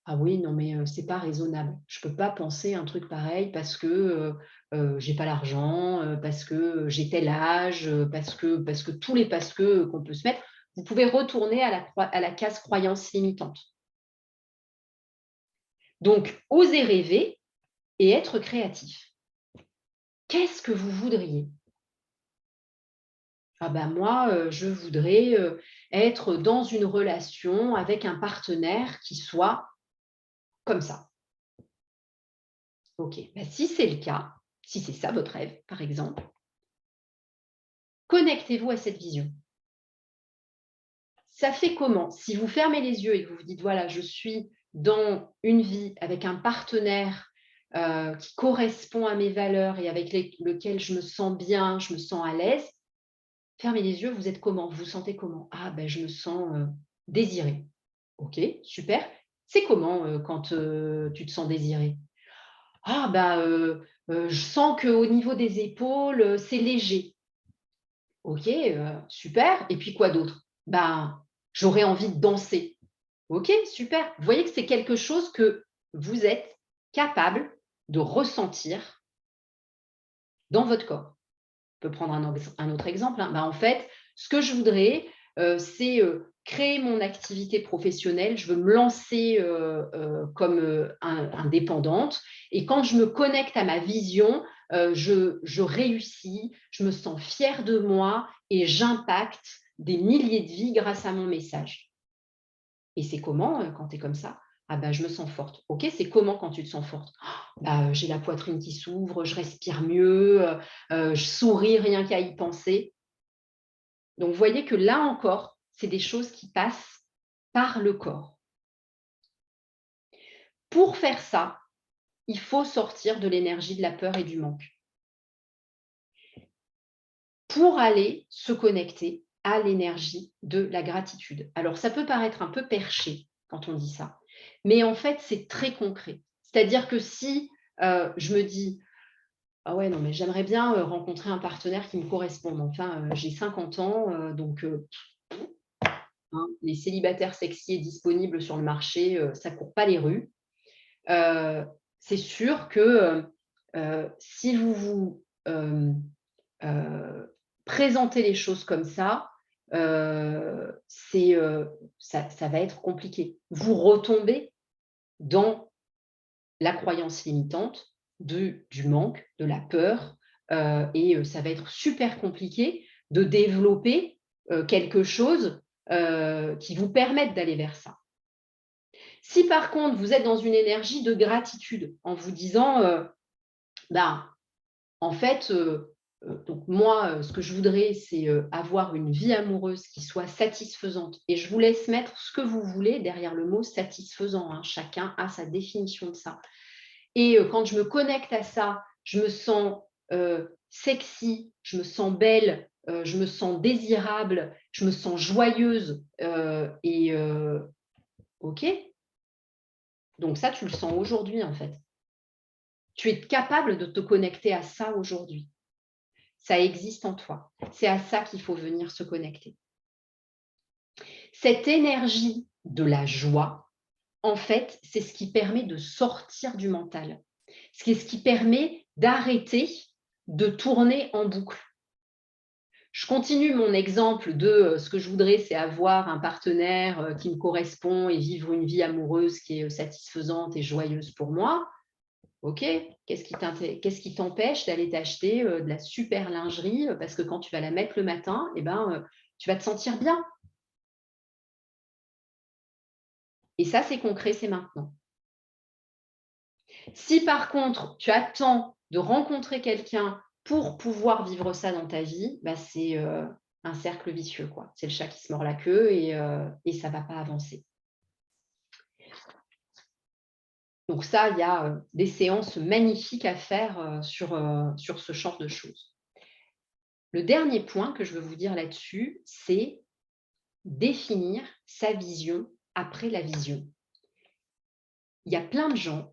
Ah oui, non, mais c'est pas raisonnable. Je peux pas penser un truc pareil parce que j'ai pas l'argent, parce que j'ai tel âge, parce que tous les parce que qu'on peut se mettre. Vous pouvez retourner à la case croyance limitante. Donc, oser rêver et être créatif. Qu'est-ce que vous voudriez? Ah ben moi, je voudrais, être dans une relation avec un partenaire qui soit comme ça. OK, bah, si c'est le cas, si c'est ça votre rêve, par exemple, connectez-vous à cette vision. Ça fait comment? Si vous fermez les yeux et que vous vous dites: «Voilà, je suis dans une vie avec un partenaire, qui correspond à mes valeurs et avec lequel je me sens bien, je me sens à l'aise», fermez les yeux, vous êtes comment? Vous vous sentez comment? «Ah ben, je me sens, désirée». OK, super. C'est comment, quand, tu te sens désirée? «Ah bah, je sens qu'au niveau des épaules, c'est léger». Ok, super. Et puis quoi d'autre? Ben, j'aurais envie de danser. Ok, super. Vous voyez que c'est quelque chose que vous êtes capable de ressentir dans votre corps. On peut prendre un autre exemple. Hein. Ben, en fait, ce que je voudrais, c'est créer mon activité professionnelle. Je veux me lancer comme indépendante. Et quand je me connecte à ma vision, je réussis, je me sens fière de moi et j'impacte des milliers de vies grâce à mon message. Et c'est comment quand tu es comme ça? Ah ben, je me sens forte. Ok, c'est comment quand tu te sens forte? Bah, j'ai la poitrine qui s'ouvre, je respire mieux, je souris rien qu'à y penser. Donc, vous voyez que là encore, c'est des choses qui passent par le corps. Pour faire ça, il faut sortir de l'énergie de la peur et du manque pour aller se connecter à l'énergie de la gratitude. Alors, ça peut paraître un peu perché quand on dit ça, mais en fait, c'est très concret. C'est-à-dire que si je me dis, ah ouais, non, mais j'aimerais bien rencontrer un partenaire qui me corresponde. Enfin, j'ai 50 ans, donc hein, les célibataires sexy et disponibles sur le marché, ça ne court pas les rues. C'est sûr que si vous vous présentez les choses comme ça, ça va être compliqué. Vous retombez dans la croyance limitante du manque, de la peur, et ça va être super compliqué de développer quelque chose qui vous permette d'aller vers ça. Si par contre, vous êtes dans une énergie de gratitude en vous disant, ben, en fait, donc moi, ce que je voudrais, c'est avoir une vie amoureuse qui soit satisfaisante. Et je vous laisse mettre ce que vous voulez derrière le mot satisfaisant. Hein. Chacun a sa définition de ça. Et quand je me connecte à ça, je me sens sexy, je me sens belle, je me sens désirable, je me sens joyeuse. OK. Donc ça, tu le sens aujourd'hui, en fait. Tu es capable de te connecter à ça aujourd'hui. Ça existe en toi. C'est à ça qu'il faut venir se connecter. Cette énergie de la joie, en fait, c'est ce qui permet de sortir du mental. C'est ce qui permet d'arrêter de tourner en boucle. Je continue mon exemple de ce que je voudrais, c'est avoir un partenaire qui me correspond et vivre une vie amoureuse qui est satisfaisante et joyeuse pour moi. OK, qu'est-ce qui t'empêche d'aller t'acheter de la super lingerie parce que quand tu vas la mettre le matin, eh ben, tu vas te sentir bien. Et ça, c'est concret, c'est maintenant. Si par contre, tu attends de rencontrer quelqu'un pour pouvoir vivre ça dans ta vie, bah, c'est un cercle vicieux, quoi. C'est le chat qui se mord la queue et ça ne va pas avancer. Donc ça, il y a des séances magnifiques à faire sur ce genre de choses. Le dernier point que je veux vous dire là-dessus, c'est définir sa vision après la vision. Il y a plein de gens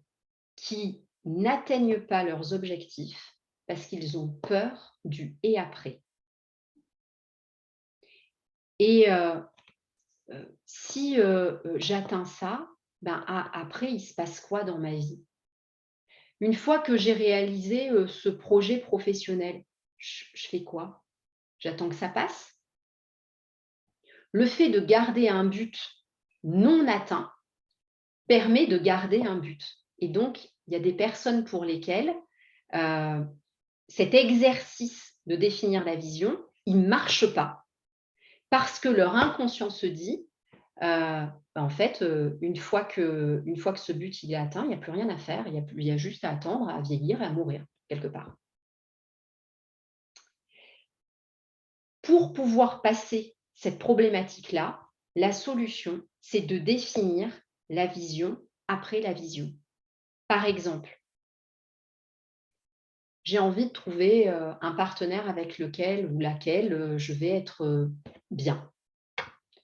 qui n'atteignent pas leurs objectifs parce qu'ils ont peur du et après. Et si j'atteins ça, ben, après, il se passe quoi dans ma vie? Une fois que j'ai réalisé ce projet professionnel, je fais quoi? J'attends que ça passe? Le fait de garder un but non atteint permet de garder un but. Et donc, il y a des personnes pour lesquelles cet exercice de définir la vision, il ne marche pas parce que leur inconscient se dit, en fait, une fois que ce but il est atteint, il n'y a plus rien à faire, il y a juste à attendre, à vieillir et à mourir, quelque part. Pour pouvoir passer cette problématique-là, la solution, c'est de définir la vision après la vision. Par exemple, j'ai envie de trouver un partenaire avec lequel ou laquelle je vais être bien.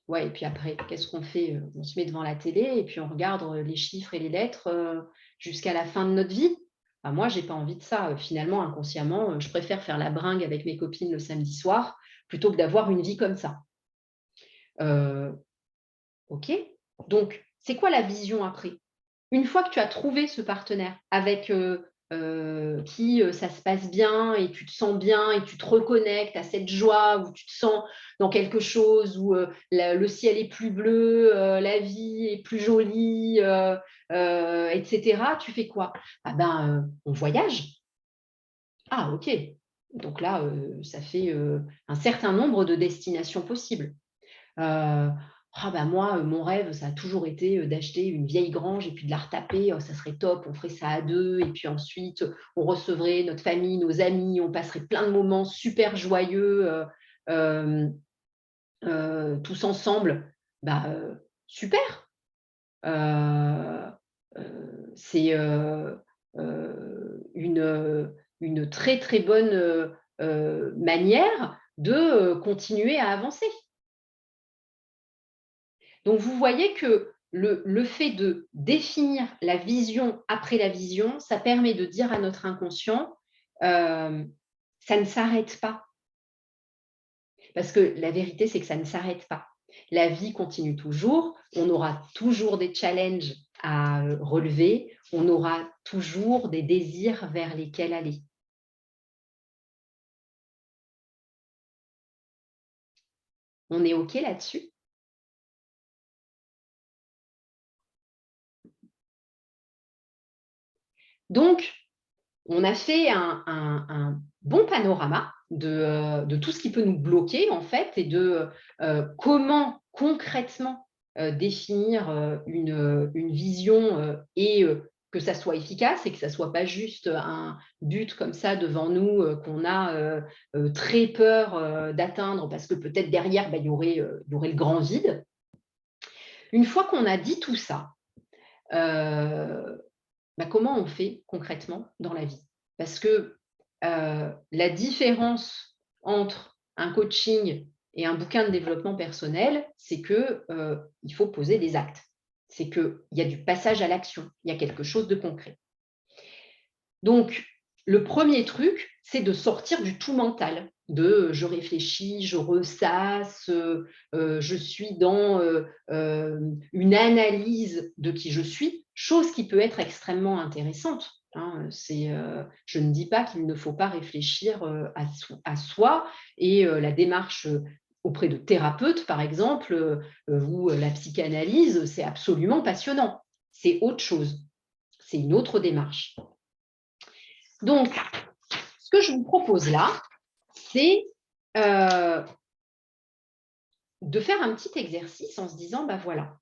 Ouais, et puis après, qu'est-ce qu'on fait? On se met devant la télé et puis on regarde les chiffres et les lettres jusqu'à la fin de notre vie. bah, moi, je n'ai pas envie de ça. Finalement, inconsciemment, je préfère faire la bringue avec mes copines le samedi soir plutôt que d'avoir une vie comme ça. OK. Donc, c'est quoi la vision après? Une fois que tu as trouvé ce partenaire avec qui ça se passe bien et tu te sens bien et tu te reconnectes à cette joie où tu te sens dans quelque chose où le ciel est plus bleu, la vie est plus jolie, etc. Tu fais quoi? Ah ben, on voyage. Ah OK. Donc là, ça fait un certain nombre de destinations possibles. Ah bah moi, mon rêve, ça a toujours été d'acheter une vieille grange et puis de la retaper. Oh, ça serait top, on ferait ça à deux. Et puis ensuite, on recevrait notre famille, nos amis, on passerait plein de moments super joyeux euh, tous ensemble. Bah, super. Euh, c'est une très très bonne manière de continuer à avancer. Donc, vous voyez que le fait de définir la vision après la vision, ça permet de dire à notre inconscient, ça ne s'arrête pas. Parce que la vérité, c'est que ça ne s'arrête pas. La vie continue toujours, on aura toujours des challenges à relever, on aura toujours des désirs vers lesquels aller. On est OK là-dessus? Donc, on a fait un bon panorama de tout ce qui peut nous bloquer, en fait, et de comment concrètement définir une vision et que ça soit efficace et que ça ne soit pas juste un but comme ça devant nous qu'on a très peur d'atteindre parce que peut-être derrière, bah, il y aurait le grand vide. Une fois qu'on a dit tout ça, euh, bah, comment on fait concrètement dans la vie? Parce que la différence entre un coaching et un bouquin de développement personnel, c'est qu'il faut poser des actes. C'est qu'il y a du passage à l'action, il y a quelque chose de concret. Donc, le premier truc, c'est de sortir du tout mental, de je réfléchis, je ressasse, je suis dans une analyse de qui je suis, chose qui peut être extrêmement intéressante. Hein. Je ne dis pas qu'il ne faut pas réfléchir à soi et la démarche auprès de thérapeutes, par exemple, ou la psychanalyse, c'est absolument passionnant. C'est autre chose, c'est une autre démarche. Donc, ce que je vous propose là, c'est de faire un petit exercice en se disant, bah voilà,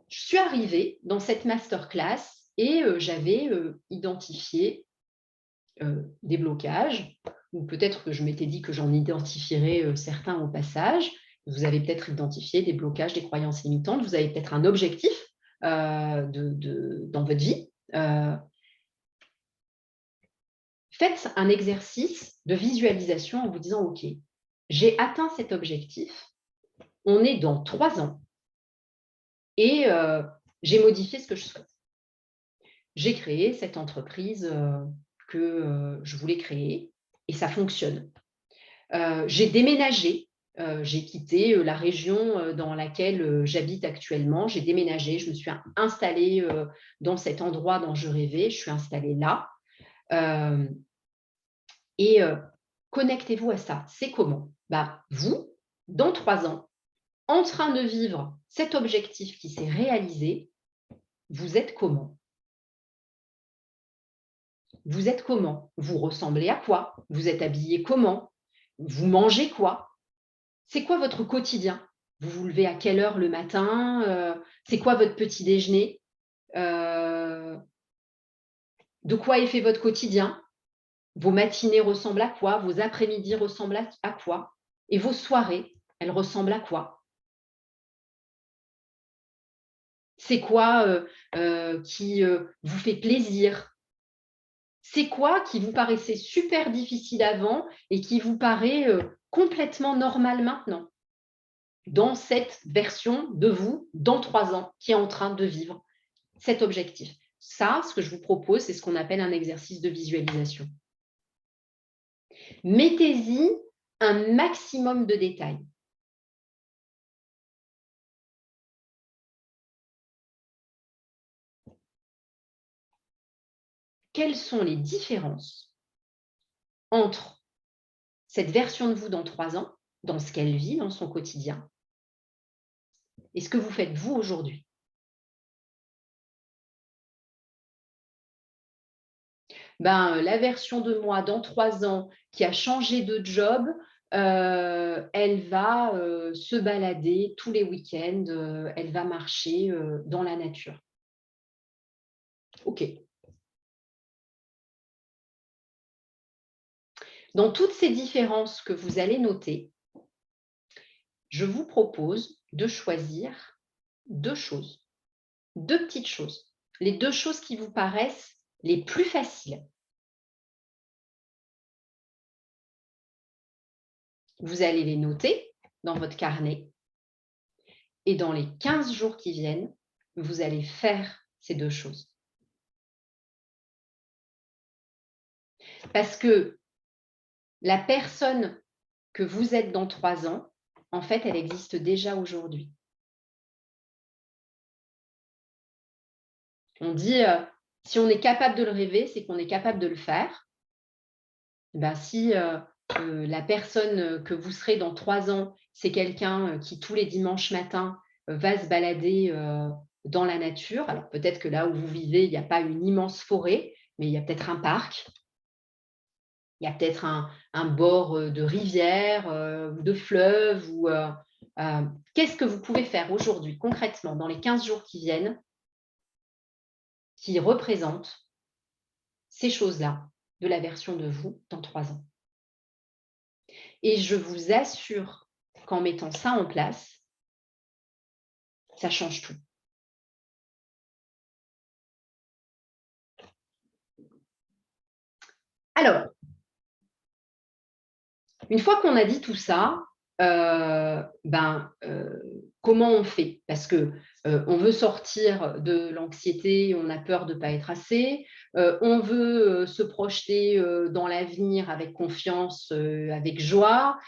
je suis arrivée dans cette masterclass et j'avais identifié des blocages, ou peut-être que je m'étais dit que j'en identifierais certains au passage. Vous avez peut-être identifié des blocages, des croyances limitantes, vous avez peut-être un objectif dans votre vie. Faites un exercice de visualisation en vous disant, OK, j'ai atteint cet objectif, on est dans 3 ans et j'ai modifié ce que je souhaite. J'ai créé cette entreprise que je voulais créer et ça fonctionne. J'ai déménagé, j'ai quitté la région dans laquelle j'habite actuellement. J'ai déménagé, je me suis installée dans cet endroit dont je rêvais, je suis installée là. Et connectez-vous à ça. C'est comment? Bah, vous, dans 3 ans, en train de vivre cet objectif qui s'est réalisé, vous êtes comment? Vous êtes comment? Vous ressemblez à quoi? Vous êtes habillé comment? Vous mangez quoi? C'est quoi votre quotidien? Vous vous levez à quelle heure le matin? C'est quoi votre petit déjeuner? De quoi est fait votre quotidien? Vos matinées ressemblent à quoi? Vos après-midi ressemblent à quoi? Et vos soirées, elles ressemblent à quoi? C'est quoi qui vous fait plaisir? C'est quoi qui vous paraissait super difficile avant et qui vous paraît complètement normal maintenant, dans cette version de vous, dans 3 ans, qui est en train de vivre cet objectif? ça, ce que je vous propose, c'est ce qu'on appelle un exercice de visualisation. Mettez-y un maximum de détails. Quelles sont les différences entre cette version de vous dans 3 ans, dans ce qu'elle vit, dans son quotidien, et ce que vous faites vous aujourd'hui? La version de moi dans 3 ans qui a changé de job, elle va se balader tous les week-ends, elle va marcher dans la nature. OK. Dans toutes ces différences que vous allez noter, je vous propose de choisir 2 choses, 2 petites choses, les 2 choses qui vous paraissent les plus faciles. Vous allez les noter dans votre carnet et dans les 15 jours qui viennent, vous allez faire ces 2 choses. Parce que la personne que vous êtes dans 3 ans, en fait, elle existe déjà aujourd'hui. On dit, si on est capable de le rêver, c'est qu'on est capable de le faire. Si la personne que vous serez dans 3 ans, c'est quelqu'un qui tous les dimanches matins va se balader dans la nature. Alors peut-être que là où vous vivez, il n'y a pas une immense forêt, mais il y a peut-être un parc, il y a peut-être un bord de rivière ou de fleuve. Qu'est-ce que vous pouvez faire aujourd'hui, concrètement, dans les 15 jours qui viennent, qui représentent ces choses-là de la version de vous dans 3 ans? Et je vous assure qu'en mettant ça en place, ça change tout. Alors, une fois qu'on a dit tout ça, comment on fait? Parce que on veut sortir de l'anxiété, on a peur de ne pas être assez, on veut se projeter dans l'avenir avec confiance, avec joie.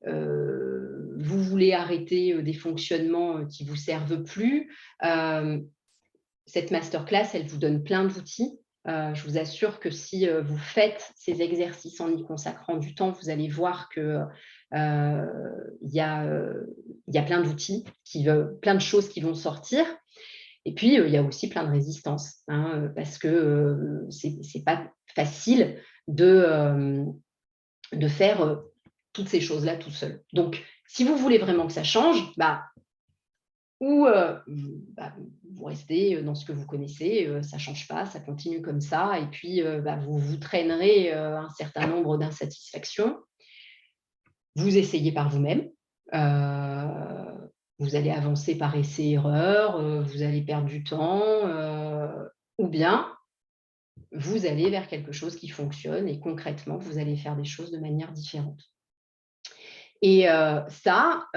Vous voulez arrêter des fonctionnements qui ne vous servent plus. Cette masterclass, elle vous donne plein d'outils. Je vous assure que si vous faites ces exercices en y consacrant du temps, vous allez voir qu'il y a plein d'outils, plein de choses qui vont sortir. Et puis, il y a aussi plein de résistances, parce que ce n'est pas facile de faire toutes ces choses-là tout seul. Donc, si vous voulez vraiment que ça change, ou vous restez dans ce que vous connaissez, ça ne change pas, ça continue comme ça, et puis vous vous traînerez un certain nombre d'insatisfactions. Vous essayez par vous-même, vous allez avancer par essai-erreur, vous allez perdre du temps, ou bien vous allez vers quelque chose qui fonctionne et concrètement, vous allez faire des choses de manière différente. Et ça,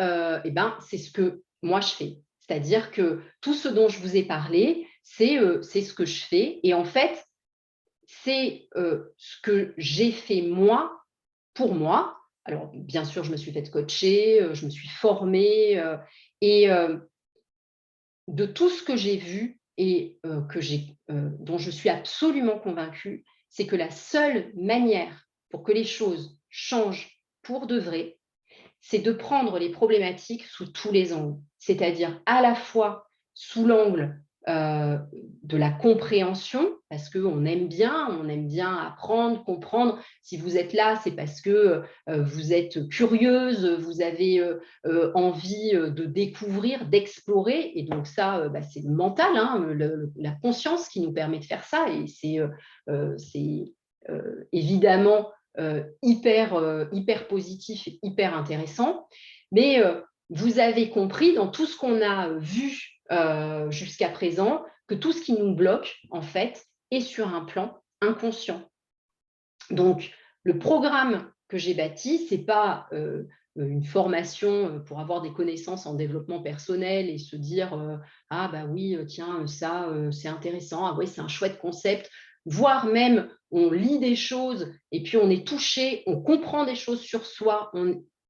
c'est ce que moi je fais. C'est-à-dire que tout ce dont je vous ai parlé, c'est ce que je fais. Et en fait, c'est ce que j'ai fait moi, pour moi. Alors, bien sûr, je me suis fait coacher, je me suis formée. Et de tout ce que j'ai vu et dont je suis absolument convaincue, c'est que la seule manière pour que les choses changent pour de vrai, c'est de prendre les problématiques sous tous les angles, c'est-à-dire à la fois sous l'angle de la compréhension, parce qu'on aime bien apprendre, comprendre. Si vous êtes là, c'est parce que vous êtes curieuse, vous avez envie de découvrir, d'explorer, et donc ça, c'est le mental, la conscience qui nous permet de faire ça, et c'est évidemment hyper positif et hyper intéressant. Mais vous avez compris dans tout ce qu'on a vu jusqu'à présent que tout ce qui nous bloque, en fait, est sur un plan inconscient. Donc, le programme que j'ai bâti, ce n'est pas une formation pour avoir des connaissances en développement personnel et se dire ah bah oui, tiens, ça, c'est intéressant, ah oui, c'est un chouette concept, voire même on lit des choses et puis on est touché, on comprend des choses sur soi.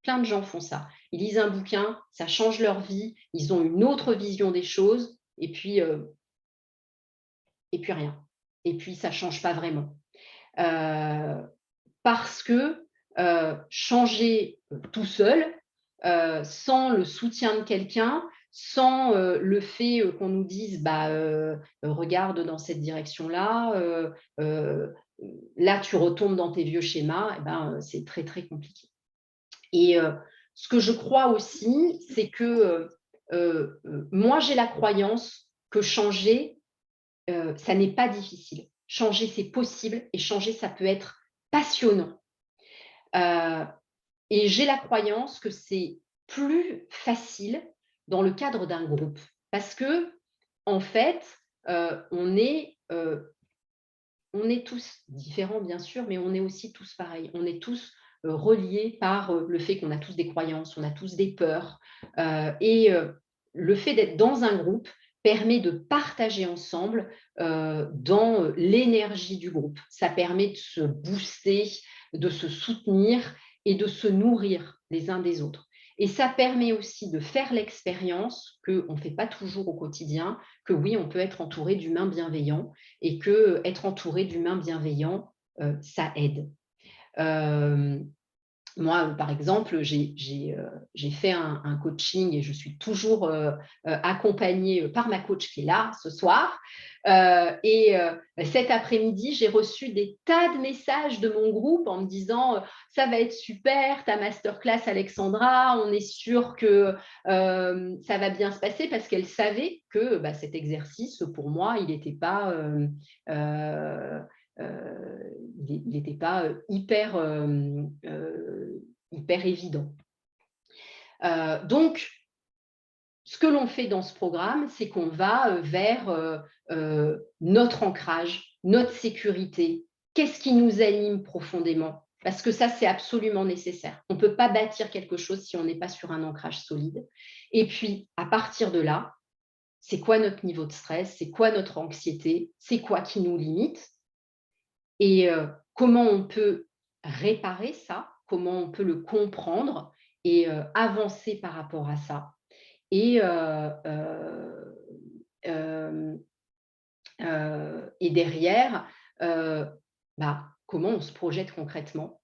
Plein de gens font ça. Ils lisent un bouquin, ça change leur vie, ils ont une autre vision des choses et puis rien. Et puis ça ne change pas vraiment. Parce que changer tout seul, sans le soutien de quelqu'un, sans le fait qu'on nous dise bah, regarde dans cette direction-là, là tu retombes dans tes vieux schémas, eh ben, c'est très très compliqué. Et ce que je crois aussi, c'est que moi j'ai la croyance que changer, ça n'est pas difficile. Changer, c'est possible et changer, ça peut être passionnant. Et j'ai la croyance que c'est plus facile dans le cadre d'un groupe parce que, en fait, on est tous différents, bien sûr, mais on est aussi tous pareils. On est tous reliés par le fait qu'on a tous des croyances, on a tous des peurs. Et le fait d'être dans un groupe permet de partager ensemble dans l'énergie du groupe. Ça permet de se booster, de se soutenir et de se nourrir les uns des autres. Et ça permet aussi de faire l'expérience qu'on ne fait pas toujours au quotidien, que oui, on peut être entouré d'humains bienveillants et que être entouré d'humains bienveillants, ça aide. Moi, par exemple, j'ai fait un coaching et je suis toujours accompagnée par ma coach qui est là ce soir. Et cet après-midi, j'ai reçu des tas de messages de mon groupe en me disant ça va être super, ta masterclass Alexandra, on est sûr que ça va bien se passer parce qu'elle savait que bah, cet exercice, pour moi, il n'était pas... il n'était pas hyper évident. Donc, ce que l'on fait dans ce programme, c'est qu'on va vers notre ancrage, notre sécurité. Qu'est-ce qui nous anime profondément? Parce que ça, c'est absolument nécessaire. On ne peut pas bâtir quelque chose si on n'est pas sur un ancrage solide. Et puis, à partir de là, c'est quoi notre niveau de stress? C'est quoi notre anxiété? C'est quoi qui nous limite? Et comment on peut réparer ça? Comment on peut le comprendre et avancer par rapport à ça? Et derrière, bah, comment on se projette concrètement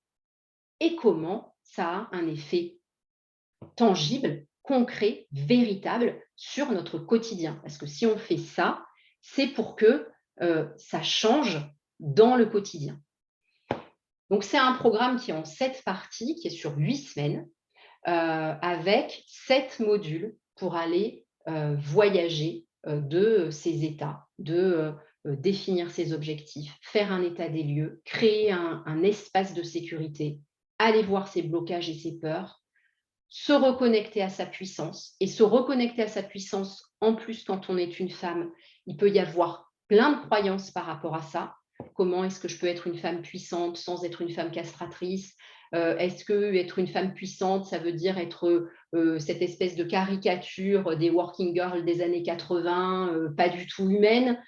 et comment ça a un effet tangible, concret, véritable sur notre quotidien. Parce que si on fait ça, c'est pour que ça change dans le quotidien. Donc, c'est un programme qui est en 7 parties, qui est sur 8 semaines, avec 7 modules pour aller voyager de ces états, de définir ses objectifs, faire un état des lieux, créer un espace de sécurité, aller voir ses blocages et ses peurs, se reconnecter à sa puissance. Et se reconnecter à sa puissance, en plus, quand on est une femme, il peut y avoir plein de croyances par rapport à ça. Comment est-ce que je peux être une femme puissante sans être une femme castratrice? Est-ce que être une femme puissante, ça veut dire être cette espèce de caricature des working girls des années 80, pas du tout humaine?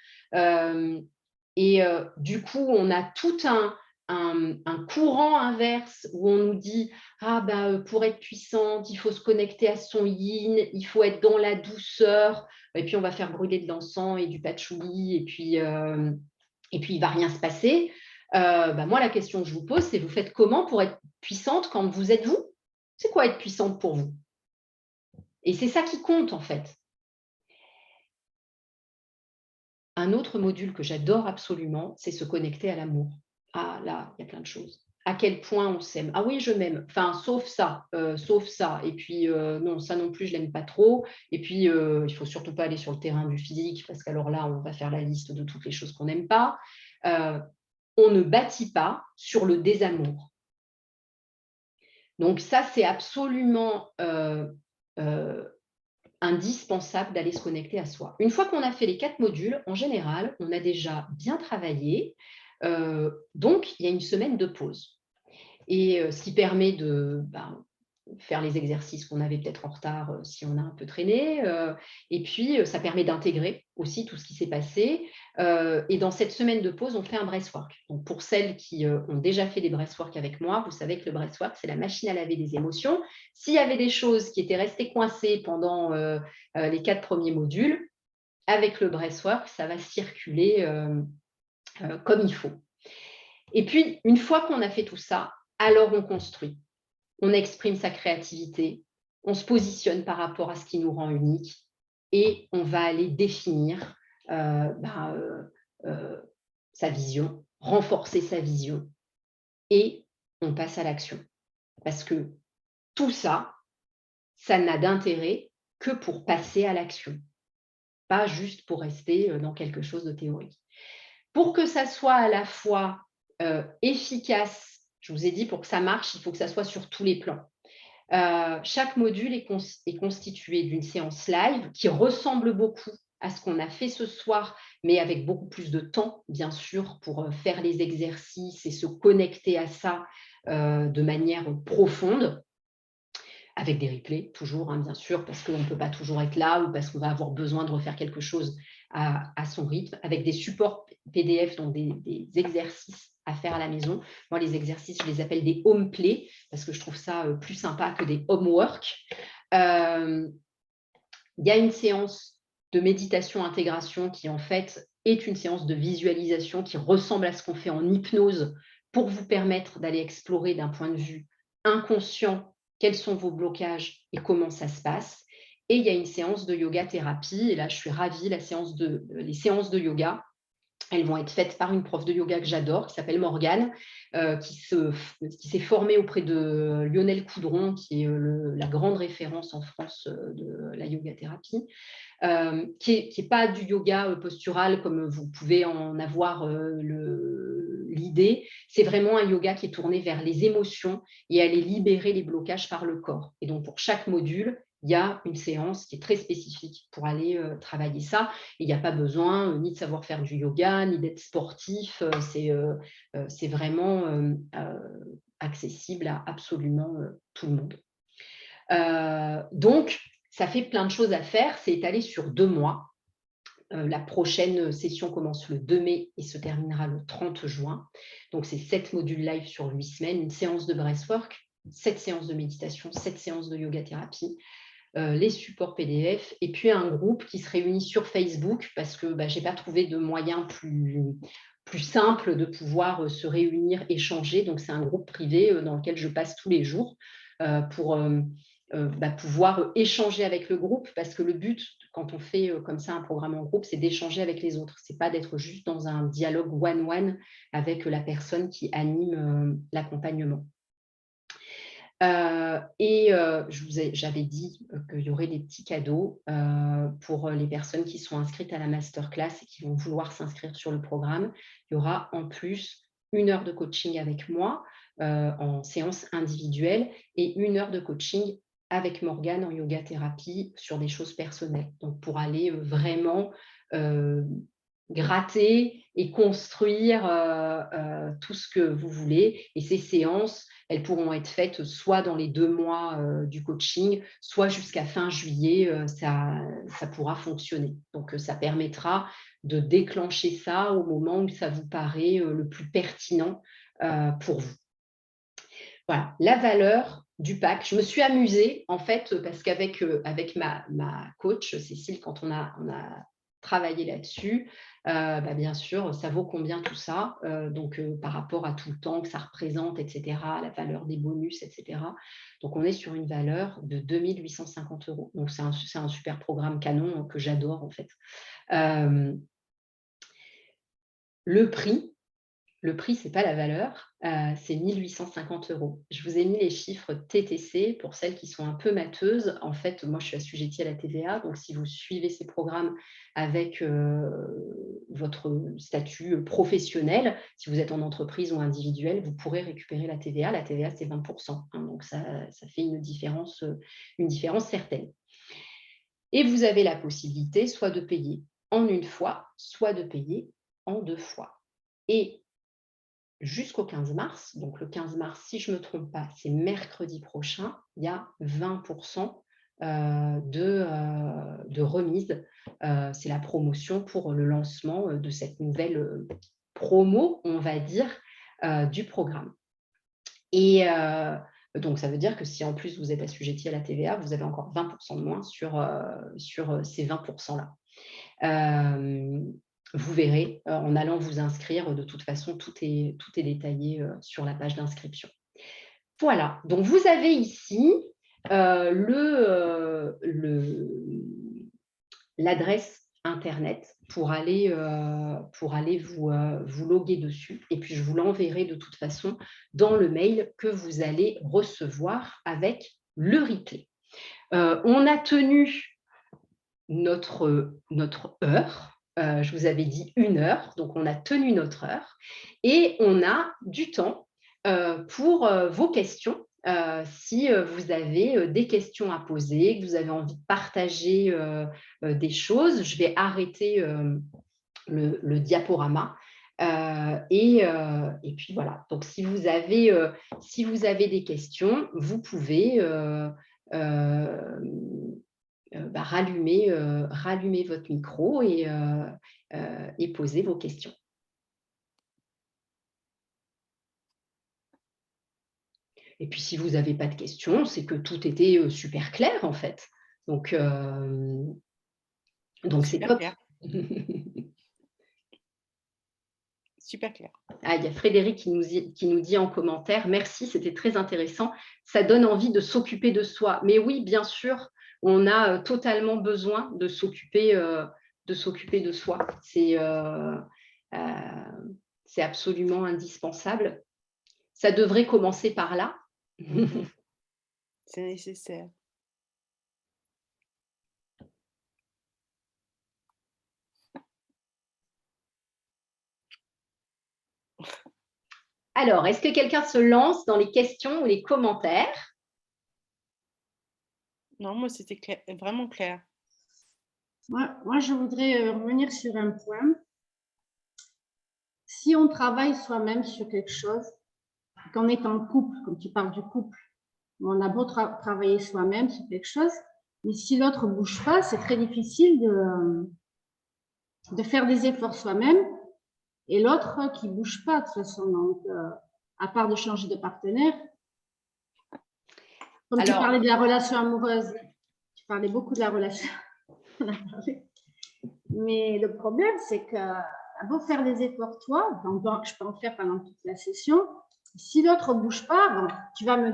Du coup, on a tout un courant inverse où on nous dit ah bah, pour être puissante, il faut se connecter à son yin, il faut être dans la douceur, et puis on va faire brûler de l'encens et du patchouli, et puis il ne va rien se passer. Bah moi, la question que je vous pose, c'est vous faites comment pour être puissante quand vous êtes vous? C'est quoi être puissante pour vous? Et c'est ça qui compte, en fait. Un autre module que j'adore absolument, c'est se connecter à l'amour. Ah là, il y a plein de choses. À quel point on s'aime. Ah oui, je m'aime. Enfin, sauf ça, sauf ça. Et puis, non, ça non plus, je l'aime pas trop. Et puis, il faut surtout pas aller sur le terrain du physique, parce qu'alors là, on va faire la liste de toutes les choses qu'on n'aime pas. On ne bâtit pas sur le désamour. Donc ça, c'est absolument indispensable d'aller se connecter à soi. Une fois qu'on a fait les 4 modules, en général, on a déjà bien travaillé. Donc, il y a une semaine de pause. Et ce qui permet faire les exercices qu'on avait peut-être en retard si on a un peu traîné. Et puis, ça permet d'intégrer aussi tout ce qui s'est passé. Et dans cette semaine de pause, on fait un breathwork. Donc, pour celles qui ont déjà fait des breathwork avec moi, vous savez que le breathwork, c'est la machine à laver des émotions. S'il y avait des choses qui étaient restées coincées pendant les 4 premiers modules, avec le breathwork, ça va circuler comme il faut. Et puis, une fois qu'on a fait tout ça, alors on construit. On exprime sa créativité, on se positionne par rapport à ce qui nous rend unique et on va aller définir sa vision, renforcer sa vision et on passe à l'action. Parce que tout ça, ça n'a d'intérêt que pour passer à l'action, pas juste pour rester dans quelque chose de théorique. Pour que ça soit à la fois efficace, je vous ai dit, pour que ça marche, il faut que ça soit sur tous les plans. Chaque module est constitué d'une séance live qui ressemble beaucoup à ce qu'on a fait ce soir, mais avec beaucoup plus de temps, bien sûr, pour faire les exercices et se connecter à ça de manière profonde, avec des replays, toujours, hein, bien sûr, parce qu'on ne peut pas toujours être là ou parce qu'on va avoir besoin de refaire quelque chose à son rythme, avec des supports PDF, donc des exercices à faire à la maison. Moi, les exercices, je les appelle des home play, parce que je trouve ça plus sympa que des homework. Il y a une séance de méditation-intégration qui, en fait, est une séance de visualisation qui ressemble à ce qu'on fait en hypnose pour vous permettre d'aller explorer d'un point de vue inconscient quels sont vos blocages et comment ça se passe. Et il y a une séance de yoga-thérapie. Et là, je suis ravie, les séances de yoga, elles vont être faites par une prof de yoga que j'adore, qui s'appelle Morgane, qui s'est formée auprès de Lionel Coudron, qui est la grande référence en France de la yoga-thérapie, qui n'est pas du yoga postural comme vous pouvez en avoir l'idée. C'est vraiment un yoga qui est tourné vers les émotions et aller libérer les blocages par le corps. Et donc, pour chaque module, il y a une séance qui est très spécifique pour aller travailler ça. Et il n'y a pas besoin ni de savoir faire du yoga, ni d'être sportif. C'est vraiment accessible à absolument tout le monde. Donc, ça fait plein de choses à faire. C'est étalé sur 2 mois. La prochaine session commence le 2 mai et se terminera le 30 juin. Donc, c'est 7 modules live sur 8 semaines, une séance de breathwork, 7 séances de méditation, 7 séances de yoga-thérapie, les supports PDF et puis un groupe qui se réunit sur Facebook parce que je n'ai pas trouvé de moyen plus simple de pouvoir se réunir, échanger. Donc, c'est un groupe privé dans lequel je passe tous les jours pour pouvoir échanger avec le groupe, parce que le but, quand on fait comme ça un programme en groupe, c'est d'échanger avec les autres. C'est pas d'être juste dans un dialogue one-one avec la personne qui anime l'accompagnement. J'avais dit qu'il y aurait des petits cadeaux pour les personnes qui sont inscrites à la masterclass et qui vont vouloir s'inscrire sur le programme. Il y aura en plus 1 heure de coaching avec moi en séance individuelle et 1 heure de coaching avec Morgane en yoga-thérapie sur des choses personnelles. Donc, pour aller vraiment gratter et construire tout ce que vous voulez. Et ces séances, elles pourront être faites soit dans les 2 mois du coaching, soit jusqu'à fin juillet, ça pourra fonctionner. Donc, ça permettra de déclencher ça au moment où ça vous paraît le plus pertinent pour vous. Voilà, la valeur du pack. Je me suis amusée, en fait, parce qu'avec ma coach, Cécile, quand on a travaillé là-dessus, bien sûr, ça vaut combien tout ça, par rapport à tout le temps que ça représente, etc., la valeur des bonus, etc. Donc, on est sur une valeur de 2 850 €. Donc, c'est un super programme canon que j'adore, en fait. Le prix, ce n'est pas la valeur, c'est 1 850 €. Je vous ai mis les chiffres TTC pour celles qui sont un peu matheuses. En fait, moi, je suis assujettie à la TVA, donc si vous suivez ces programmes avec votre statut professionnel, si vous êtes en entreprise ou individuel, vous pourrez récupérer la TVA. La TVA, c'est 20 %, hein, donc ça fait une différence certaine. Et vous avez la possibilité soit de payer en 1 fois, soit de payer en 2 fois. Et jusqu'au 15 mars. Donc, le 15 mars, si je ne me trompe pas, c'est mercredi prochain, il y a 20% de remise. C'est la promotion pour le lancement de cette nouvelle promo, on va dire, du programme. Et donc, ça veut dire que si en plus vous êtes assujetti à la TVA, vous avez encore 20% de moins sur ces 20%-là. Vous verrez en allant vous inscrire. De toute façon, tout est détaillé sur la page d'inscription. Voilà, donc vous avez ici l'adresse Internet pour aller vous loguer dessus. Et puis, je vous l'enverrai de toute façon dans le mail que vous allez recevoir avec le replay. On a tenu notre heure. Je vous avais dit 1 heure, donc on a tenu notre heure. Et on a du temps pour vos questions. Si vous avez des questions à poser, que vous avez envie de partager des choses, je vais arrêter le diaporama. Et puis voilà, donc si vous avez des questions, vous pouvez rallumer votre micro et poser vos questions. Et puis, si vous n'avez pas de questions, c'est que tout était super clair, en fait. Donc c'est top. Clair. Super clair. Ah, il y a Frédéric qui nous dit en commentaire « Merci, c'était très intéressant. Ça donne envie de s'occuper de soi. » Mais oui, bien sûr, on a totalement besoin de s'occuper de soi. C'est absolument indispensable. Ça devrait commencer par là. C'est nécessaire. Alors, est-ce que quelqu'un se lance dans les questions ou les commentaires? Non, moi, c'était vraiment clair. Moi, je voudrais revenir sur un point. Si on travaille soi-même sur quelque chose, qu'on est en couple, comme tu parles du couple, on a beau travailler soi-même sur quelque chose, mais si l'autre ne bouge pas, c'est très difficile de faire des efforts soi-même et l'autre qui ne bouge pas de toute façon. Donc, à part de changer de partenaire, comme tu parlais de la relation amoureuse, tu parlais beaucoup de la relation. Mais le problème, c'est que à beau faire des efforts toi, je peux en faire pendant toute la session. Si l'autre ne bouge pas, bon, tu vas me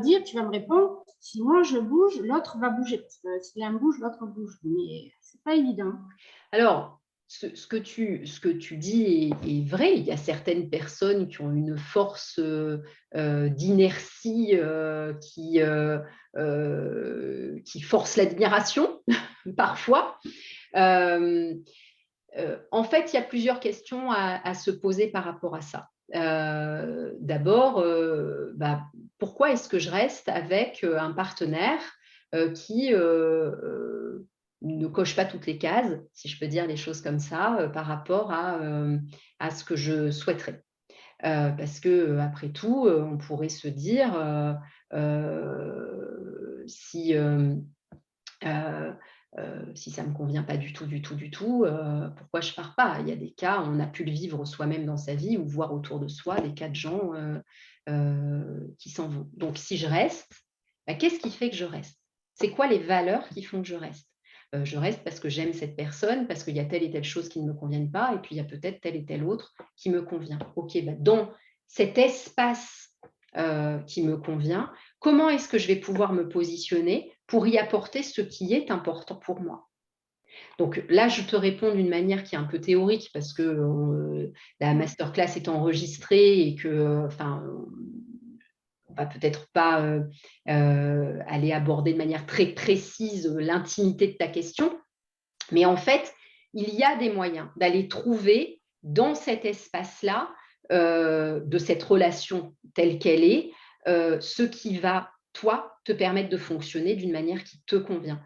répondre, si moi je bouge, l'autre va bouger. Parce que si l'un bouge, l'autre bouge. Mais ce n'est pas évident. Alors, ce que tu dis est vrai. Il y a certaines personnes qui ont une force d'inertie qui force l'admiration, parfois. En fait, il y a plusieurs questions à se poser par rapport à ça. D'abord, pourquoi est-ce que je reste avec un partenaire qui ne coche pas toutes les cases, si je peux dire les choses comme ça, par rapport à ce que je souhaiterais. Parce que après tout, on pourrait se dire si ça ne me convient pas du tout, pourquoi je ne pars pas? Il y a des cas, on a pu le vivre soi-même dans sa vie ou voir autour de soi des cas de gens qui s'en vont. Donc, si je reste, qu'est-ce qui fait que je reste? C'est quoi les valeurs qui font que je reste? Je reste parce que j'aime cette personne, parce qu'il y a telle et telle chose qui ne me conviennent pas, et puis il y a peut-être telle et telle autre qui me convient. OK, dans cet espace qui me convient, comment est-ce que je vais pouvoir me positionner pour y apporter ce qui est important pour moi? Donc là, je te réponds d'une manière qui est un peu théorique parce que la masterclass est enregistrée et que, on va peut-être pas aller aborder de manière très précise l'intimité de ta question. Mais en fait, il y a des moyens d'aller trouver dans cet espace-là, de cette relation telle qu'elle est, ce qui va, toi, te permettre de fonctionner d'une manière qui te convient.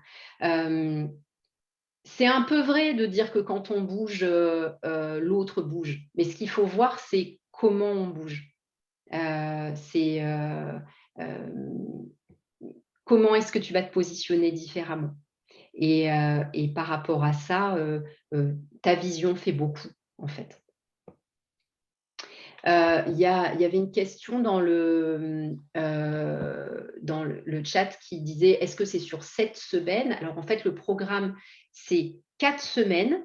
C'est un peu vrai de dire que quand on bouge, l'autre bouge. Mais ce qu'il faut voir, c'est comment on bouge. C'est comment est-ce que tu vas te positionner différemment. Et par rapport à ça, ta vision fait beaucoup, en fait. Il y avait une question dans le chat qui disait: est-ce que c'est sur 7 semaines? Alors, en fait, le programme, c'est 4 semaines,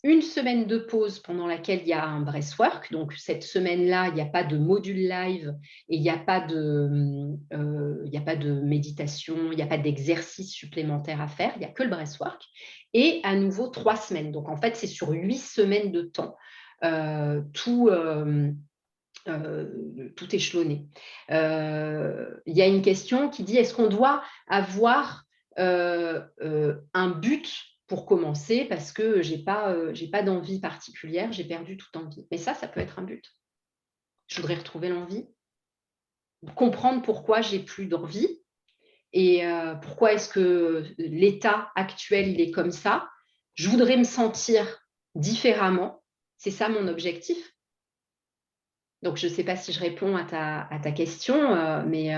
1 semaine de pause pendant laquelle il y a un breathwork. Donc, cette semaine-là, il n'y a pas de module live et il n'y a pas de méditation, il n'y a pas d'exercice supplémentaire à faire, il n'y a que le breathwork. Et à nouveau, 3 semaines. Donc, en fait, c'est sur 8 semaines de temps. Tout échelonné. Il y a une question qui dit: est-ce qu'on doit avoir un but pour commencer parce que j'ai pas d'envie particulière, j'ai perdu toute envie? Mais ça peut être un but. Je voudrais retrouver l'envie, comprendre pourquoi j'ai plus d'envie et pourquoi est-ce que l'état actuel il est comme ça. Je voudrais me sentir différemment. C'est ça mon objectif. Donc, je ne sais pas si je réponds à ta question, mais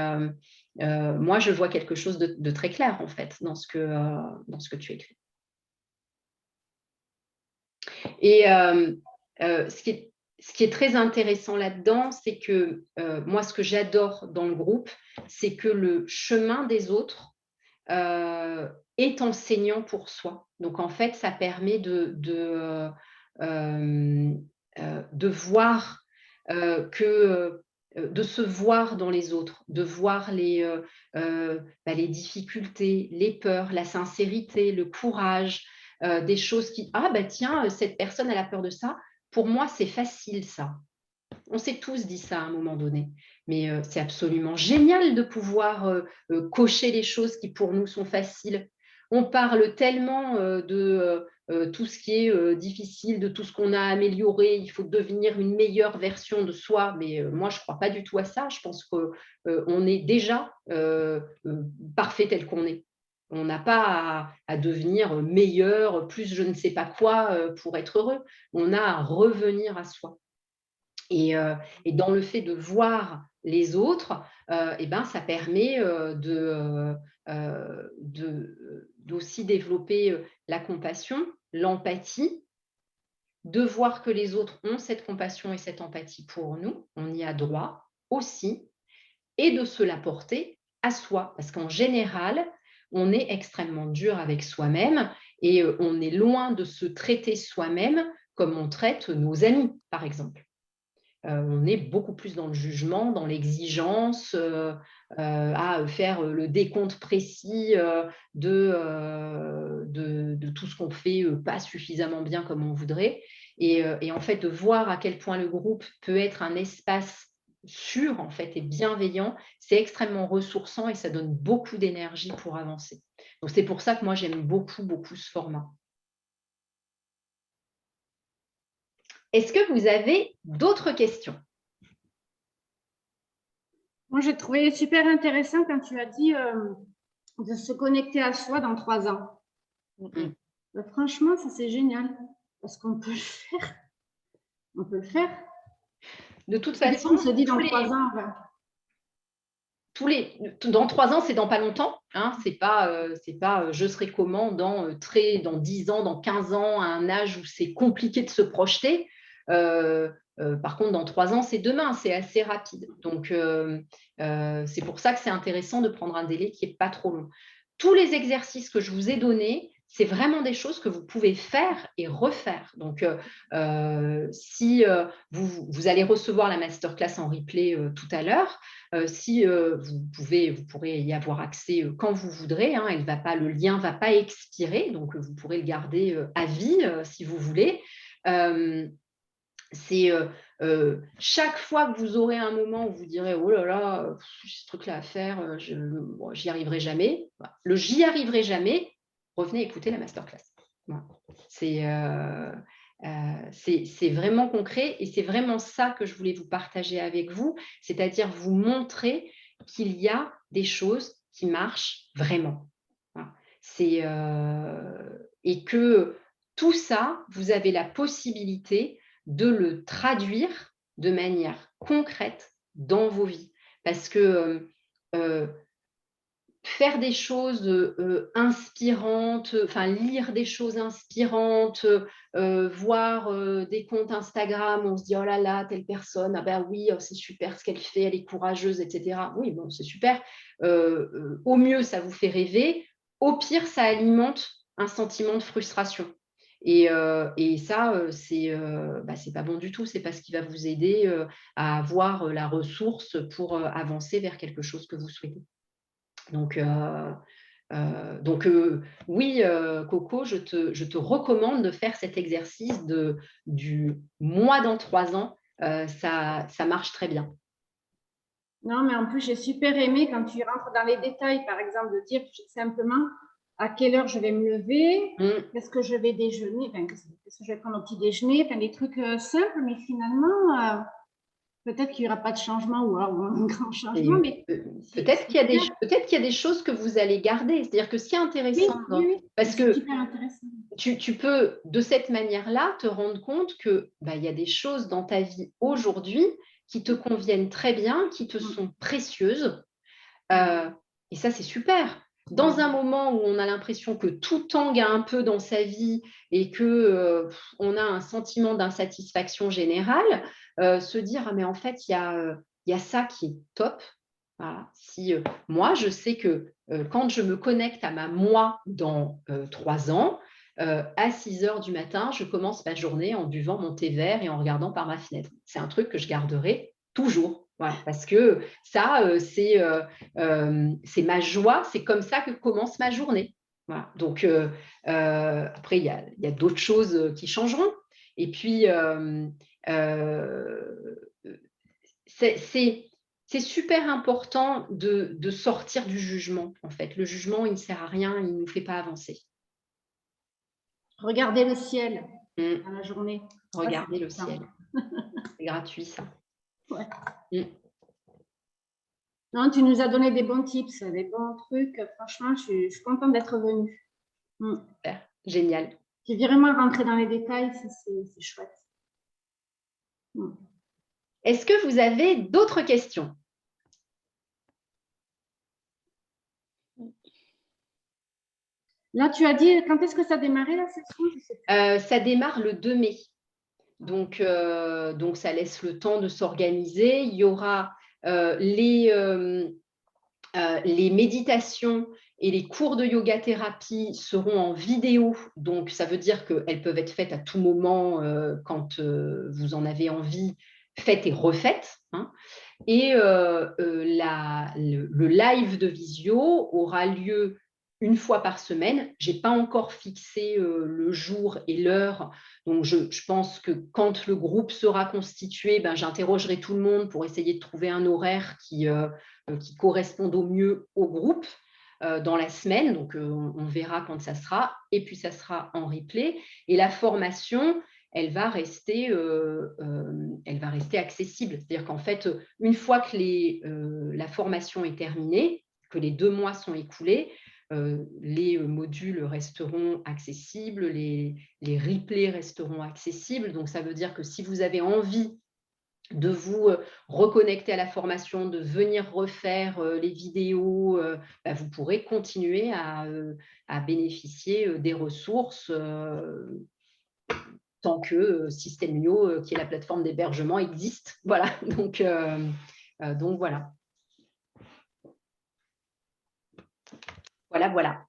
moi, je vois quelque chose de très clair, en fait, dans ce que tu écris. Et ce qui est très intéressant là-dedans, c'est que moi, ce que j'adore dans le groupe, c'est que le chemin des autres est enseignant pour soi. Donc, en fait, ça permet de voir de se voir dans les autres, de voir les difficultés, les peurs, la sincérité, le courage, des choses qui, tiens, cette personne, elle a peur de ça. Pour moi, c'est facile, ça. On s'est tous dit ça à un moment donné. Mais c'est absolument génial de pouvoir cocher les choses qui, pour nous, sont faciles. On parle tellement de tout ce qui est difficile, de tout ce qu'on a amélioré. Il faut devenir une meilleure version de soi. Mais moi, je ne crois pas du tout à ça. Je pense qu'on est déjà parfait tel qu'on est. On n'a pas à devenir meilleur, plus je ne sais pas quoi pour être heureux. On a à revenir à soi. Et dans le fait de voir les autres, ça permet d'aussi développer la compassion, l'empathie, de voir que les autres ont cette compassion et cette empathie pour nous, on y a droit aussi, et de se l'apporter à soi. Parce qu'en général, on est extrêmement dur avec soi-même et on est loin de se traiter soi-même comme on traite nos amis, par exemple. On est beaucoup plus dans le jugement, dans l'exigence, à faire le décompte précis de tout ce qu'on fait pas suffisamment bien comme on voudrait. Et en fait, de voir à quel point le groupe peut être un espace sûr en fait, et bienveillant, c'est extrêmement ressourçant et ça donne beaucoup d'énergie pour avancer. Donc, c'est pour ça que moi, j'aime beaucoup, beaucoup ce format. Est-ce que vous avez d'autres questions? Moi, j'ai trouvé super intéressant quand tu as dit de se connecter à soi dans 3 ans. Franchement, ça, c'est génial parce qu'on peut le faire. On peut le faire. De toute façon, on se dit dans 3 ans. Dans 3 ans, c'est dans pas longtemps. Hein, c'est pas je serai comment dans 10 ans, dans 15 ans, à un âge où c'est compliqué de se projeter. Par contre, dans 3 ans, c'est demain, c'est assez rapide. Donc, c'est pour ça que c'est intéressant de prendre un délai qui n'est pas trop long. Tous les exercices que je vous ai donnés, c'est vraiment des choses que vous pouvez faire et refaire. Donc, si vous allez recevoir la masterclass en replay tout à l'heure, si vous pourrez y avoir accès quand vous voudrez. Hein, le lien ne va pas expirer, donc vous pourrez le garder à vie si vous voulez. C'est chaque fois que vous aurez un moment où vous direz « Oh là là, j'ai ce truc-là à faire, j'y arriverai jamais ». Le « j'y arriverai jamais », revenez écouter la masterclass. Voilà. C'est vraiment concret et c'est vraiment ça que je voulais vous partager avec vous, c'est-à-dire vous montrer qu'il y a des choses qui marchent vraiment. Voilà. Et que tout ça, vous avez la possibilité de le traduire de manière concrète dans vos vies. Parce que faire des choses inspirantes, enfin lire des choses inspirantes, voir des comptes Instagram, on se dit oh là là, telle personne, ah ben oui, c'est super ce qu'elle fait, elle est courageuse, etc. Oui, bon, c'est super. Au mieux, ça vous fait rêver. Au pire, ça alimente un sentiment de frustration. Et ça, c'est pas bon du tout. C'est pas ce qui va vous aider à avoir la ressource pour avancer vers quelque chose que vous souhaitez. Donc, oui, Coco, je te recommande de faire cet exercice du mois dans 3 ans. Ça marche très bien. Non, mais en plus, j'ai super aimé quand tu rentres dans les détails, par exemple, de dire simplement à quelle heure je vais me lever, qu'est-ce que je vais déjeuner, enfin, qu'est-ce que je vais prendre au petit déjeuner, enfin, des trucs simples, mais finalement, peut-être qu'il n'y aura pas de changement ou alors un grand changement, mais peut-être qu'il y a des choses que vous allez garder. C'est-à-dire que ce qui est intéressant, oui, parce que super intéressant. Tu peux, de cette manière-là, te rendre compte que il y a des choses dans ta vie aujourd'hui qui te conviennent très bien, qui te sont précieuses. Et ça, c'est super. Dans un moment où on a l'impression que tout tangue un peu dans sa vie et que on a un sentiment d'insatisfaction générale, se dire ah mais en fait il y a ça qui est top. Voilà. Si moi je sais que quand je me connecte à ma moi dans 3 ans, à 6 heures du matin, je commence ma journée en buvant mon thé vert et en regardant par ma fenêtre. C'est un truc que je garderai toujours. Voilà, parce que ça, c'est ma joie, c'est comme ça que commence ma journée. Voilà. Donc, après, il y a d'autres choses qui changeront. Et puis, c'est super important de sortir du jugement, en fait. Le jugement, il ne sert à rien, il ne nous fait pas avancer. Regardez le ciel dans la journée. Regardez le ciel. C'est gratuit, ça. Ouais. Non, tu nous as donné des bons tips, des bons trucs. Franchement, je suis contente d'être venue. Super. Génial. J'ai vraiment rentré dans les détails, c'est chouette. Est-ce que vous avez d'autres questions? Là, tu as dit, quand est-ce que ça a démarré la session? Ça démarre le 2 mai. Donc, ça laisse le temps de s'organiser. Il y aura les méditations et les cours de yoga-thérapie seront en vidéo. Donc, ça veut dire qu'elles peuvent être faites à tout moment quand vous en avez envie, faites et refaites. Et le live de visio aura lieu une fois par semaine. Je n'ai pas encore fixé le jour et l'heure. Donc, je pense que quand le groupe sera constitué, j'interrogerai tout le monde pour essayer de trouver un horaire qui corresponde au mieux au groupe dans la semaine. Donc, on verra quand ça sera. Et puis, ça sera en replay. Et la formation, elle va rester accessible. C'est-à-dire qu'en fait, une fois que la formation est terminée, que les 2 mois sont écoulés, les modules resteront accessibles, les replays resteront accessibles. Donc, ça veut dire que si vous avez envie de vous reconnecter à la formation, de venir refaire les vidéos, vous pourrez continuer à bénéficier des ressources tant que System.io, qui est la plateforme d'hébergement, existe. Voilà, donc voilà. Voilà.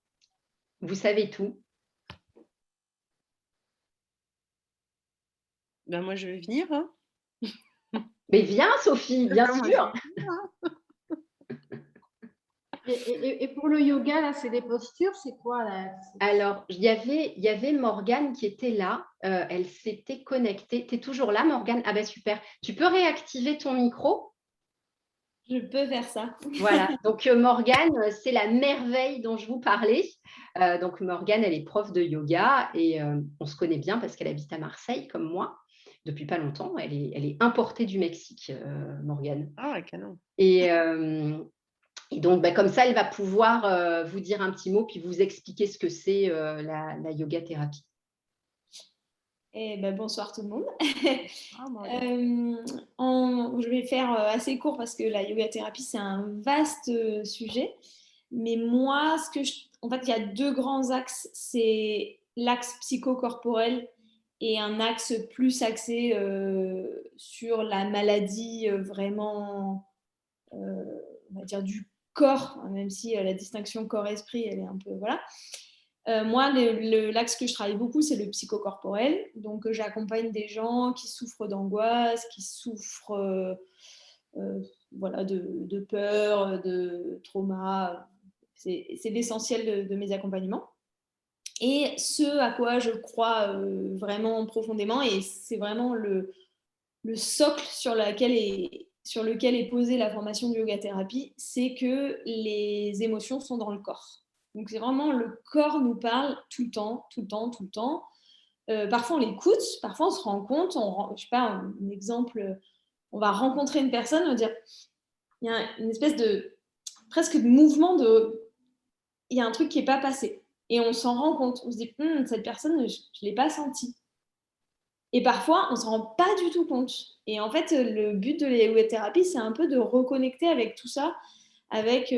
Vous savez tout. Moi, je vais venir. Mais viens, Sophie, bien sûr. Et pour le yoga, là, c'est des postures, c'est quoi là? Alors, il y avait Morgane qui était là. Elle s'était connectée. Tu es toujours là, Morgane? Ah ben super. Tu peux réactiver ton micro? Je peux faire ça. Voilà, donc Morgane, c'est la merveille dont je vous parlais. Donc Morgane, elle est prof de yoga et on se connaît bien parce qu'elle habite à Marseille comme moi depuis pas longtemps. Elle est importée du Mexique, Morgane. Ah, canon. Et donc, comme ça, elle va pouvoir vous dire un petit mot puis vous expliquer ce que c'est la yoga thérapie. Et ben, bonsoir tout le monde. Ah, Morgane. Je vais faire assez court parce que la yoga thérapie, c'est un vaste sujet. Mais moi, en fait, il y a deux grands axes. C'est l'axe psychocorporel et un axe plus axé sur la maladie vraiment, on va dire, du corps, hein, même si la distinction corps-esprit, elle est un peu... Voilà. Moi, l'axe que je travaille beaucoup, c'est le psychocorporel. Donc, j'accompagne des gens qui souffrent d'angoisse, qui souffrent voilà, de peur, de trauma. C'est l'essentiel de mes accompagnements. Et ce à quoi je crois vraiment profondément, et c'est vraiment le socle sur lequel est posée la formation de yoga thérapie, c'est que les émotions sont dans le corps. Donc c'est vraiment le corps nous parle tout le temps, tout le temps, tout le temps. Parfois on l'écoute, parfois on se rend compte, je sais pas, un exemple, on va rencontrer une personne, on va dire, il y a une espèce de presque de mouvement il y a un truc qui n'est pas passé. Et on s'en rend compte, on se dit, cette personne, je ne l'ai pas sentie. Et parfois, on ne s'en rend pas du tout compte. Et en fait, le but de la yoga thérapie, c'est un peu de reconnecter avec tout ça, avec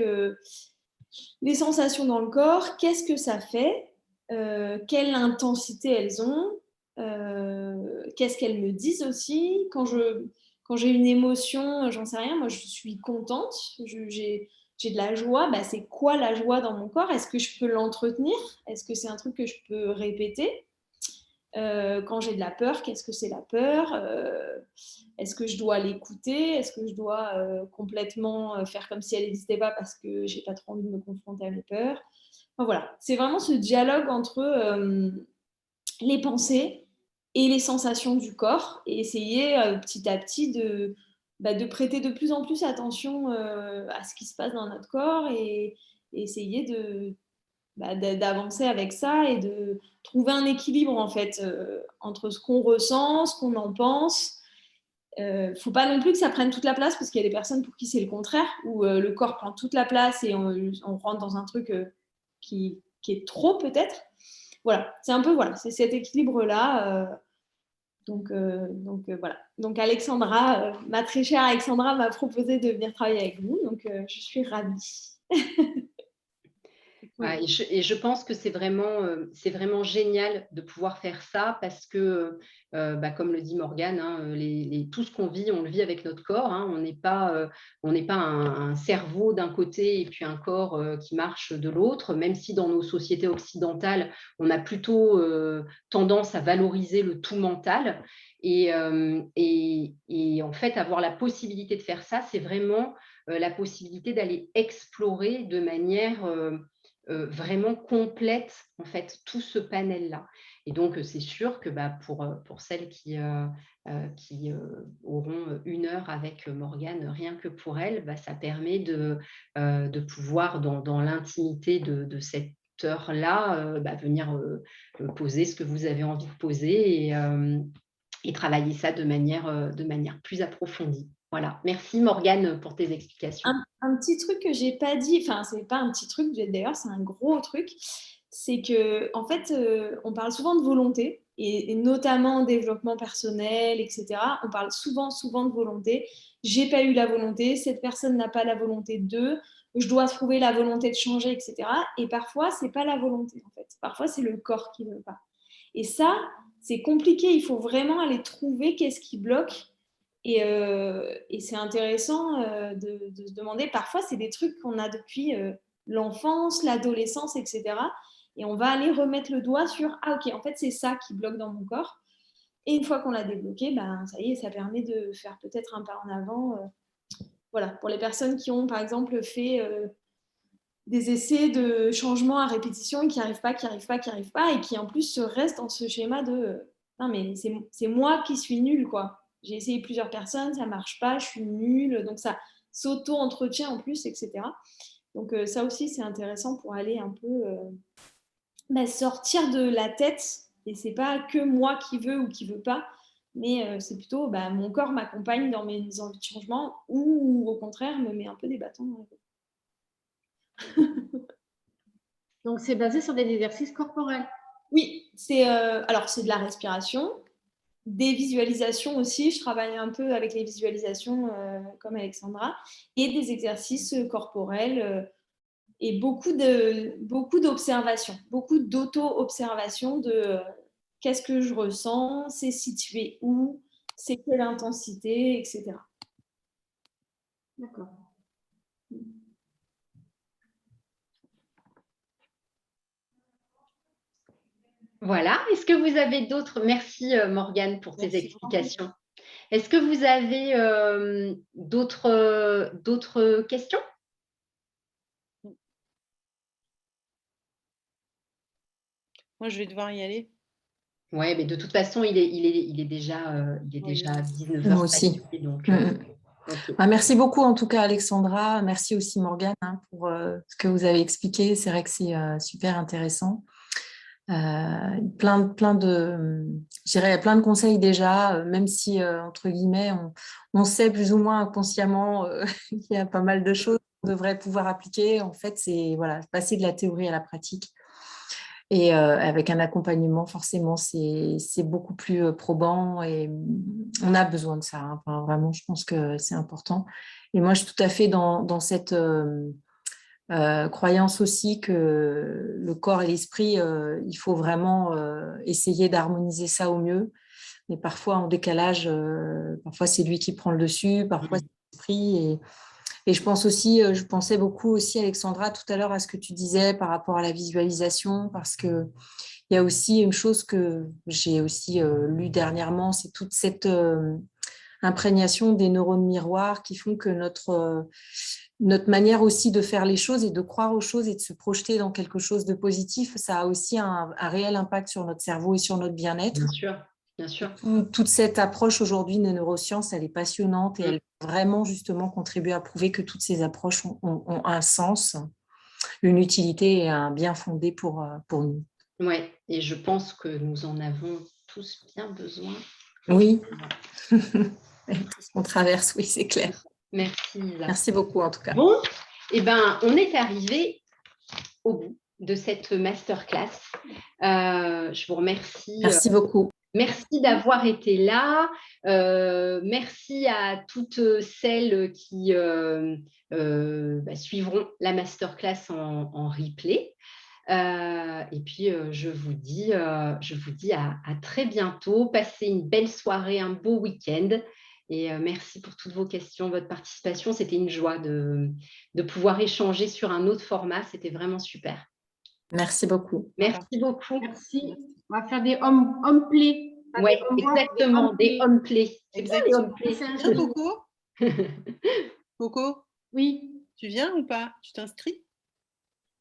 les sensations dans le corps, qu'est-ce que ça fait, quelle intensité elles ont, qu'est-ce qu'elles me disent aussi. Quand j'ai une émotion, j'en sais rien, moi je suis contente, j'ai de la joie, bah, c'est quoi la joie dans mon corps? Est-ce que je peux l'entretenir? Est-ce que c'est un truc que je peux répéter? Quand j'ai de la peur, qu'est-ce que c'est la peur? Est-ce que je dois l'écouter? Est-ce que je dois complètement faire comme si elle n'existait pas parce que j'ai pas trop envie de me confronter à mes peurs? Enfin, voilà, c'est vraiment ce dialogue entre les pensées et les sensations du corps et essayer petit à petit de prêter de plus en plus attention à ce qui se passe dans notre corps et essayer d'avancer avec ça et de trouver un équilibre en fait entre ce qu'on ressent, ce qu'on en pense. Faut pas non plus que ça prenne toute la place parce qu'il y a des personnes pour qui c'est le contraire, où le corps prend toute la place et on rentre dans un truc qui est trop peut-être. Voilà, c'est un peu voilà, c'est cet équilibre-là. Voilà. Donc Alexandra, ma très chère Alexandra m'a proposé de venir travailler avec vous, donc je suis ravie. Ah, et je pense que c'est vraiment génial de pouvoir faire ça parce que, comme le dit Morgane, hein, tout ce qu'on vit, on le vit avec notre corps. Hein. On n'est pas un cerveau d'un côté et puis un corps qui marche de l'autre, même si dans nos sociétés occidentales, on a plutôt tendance à valoriser le tout mental. Et en fait, avoir la possibilité de faire ça, c'est vraiment la possibilité d'aller explorer de manière vraiment complète en fait tout ce panel-là. Et donc c'est sûr que pour celles qui auront 1 heure avec Morgane, rien que pour elles, ça permet de pouvoir dans l'intimité de cette heure-là venir poser ce que vous avez envie de poser et travailler ça de manière plus approfondie. Voilà. Merci Morgane pour tes explications. Un petit truc que j'ai pas dit, enfin c'est pas un petit truc d'ailleurs, c'est un gros truc, c'est que en fait on parle souvent de volonté et notamment développement personnel, etc. On parle souvent de volonté. J'ai pas eu la volonté, cette personne n'a pas la volonté de, je dois trouver la volonté de changer, etc. Et parfois c'est pas la volonté en fait, parfois c'est le corps qui veut pas. Et ça c'est compliqué, il faut vraiment aller trouver qu'est-ce qui bloque. Et c'est intéressant de se demander, parfois c'est des trucs qu'on a depuis l'enfance, l'adolescence, etc. Et on va aller remettre le doigt sur, ah ok, en fait c'est ça qui bloque dans mon corps. Et une fois qu'on l'a débloqué, ça y est, ça permet de faire peut-être un pas en avant. Voilà, pour les personnes qui ont par exemple fait des essais de changement à répétition et qui n'y arrivent pas, et qui en plus restent dans ce schéma de non mais c'est moi qui suis nulle quoi. J'ai essayé plusieurs personnes, ça ne marche pas, je suis nulle, donc ça s'auto-entretient en plus, etc. Donc ça aussi c'est intéressant pour aller un peu sortir de la tête, et c'est pas que moi qui veux ou qui veut pas, mais c'est plutôt mon corps m'accompagne dans mes envies de changement ou au contraire me met un peu des bâtons dans les roues. Donc, c'est basé sur des exercices corporels. Oui, alors c'est de la respiration, des visualisations aussi. Je travaille un peu avec les visualisations comme Alexandra et des exercices corporels et beaucoup d'observations, beaucoup d'auto-observation de qu'est-ce que je ressens, c'est situé où, c'est quelle intensité, etc. D'accord. Voilà. Est-ce que vous avez d'autres... Merci Morgane pour tes explications. Est-ce que vous avez d'autres questions? Moi, je vais devoir y aller. Oui, mais de toute façon, il est déjà 19h. Moi aussi. Donc, okay. Merci beaucoup en tout cas Alexandra. Merci aussi Morgane pour ce que vous avez expliqué. C'est vrai que c'est super intéressant. Plein de conseils déjà, même si entre guillemets on sait plus ou moins inconsciemment qu'il y a pas mal de choses qu'on devrait pouvoir appliquer. En fait, c'est passer de la théorie à la pratique. Et avec un accompagnement, forcément, c'est beaucoup plus probant et on a besoin de ça. Hein. Enfin, vraiment, je pense que c'est important. Et moi, je suis tout à fait dans cette croyance aussi que le corps et l'esprit, il faut vraiment essayer d'harmoniser ça au mieux. Mais parfois, en décalage, parfois, c'est lui qui prend le dessus, parfois, c'est l'esprit. Et je pense aussi, je pensais beaucoup aussi, Alexandra, tout à l'heure à ce que tu disais par rapport à la visualisation, parce qu'il y a aussi une chose que j'ai aussi lue dernièrement, c'est toute cette imprégnation des neurones miroirs qui font que notre manière aussi de faire les choses et de croire aux choses et de se projeter dans quelque chose de positif, ça a aussi un réel impact sur notre cerveau et sur notre bien-être. Bien sûr. Bien sûr. Toute cette approche aujourd'hui des neurosciences, elle est passionnante et elle vraiment justement contribuer à prouver que toutes ces approches ont un sens, une utilité et un bien fondé pour nous. Oui, et je pense que nous en avons tous bien besoin. Oui, on traverse, oui, c'est clair. Merci Isa. Merci beaucoup en tout cas. Bon, eh ben, on est arrivé au bout de cette masterclass. Je vous remercie. Merci beaucoup. Merci d'avoir été là. Merci à toutes celles qui suivront la masterclass en replay. Et puis, je vous dis à très bientôt. Passez une belle soirée, un beau week-end. Et merci pour toutes vos questions, votre participation. C'était une joie de pouvoir échanger sur un autre format. C'était vraiment super. Merci beaucoup. Merci beaucoup. Merci. On va faire des home play. Oui, exactement, des home play. Exactement. C'est un Viens, jeu. Coco. Coco, Oui. tu viens ou pas? Tu t'inscris?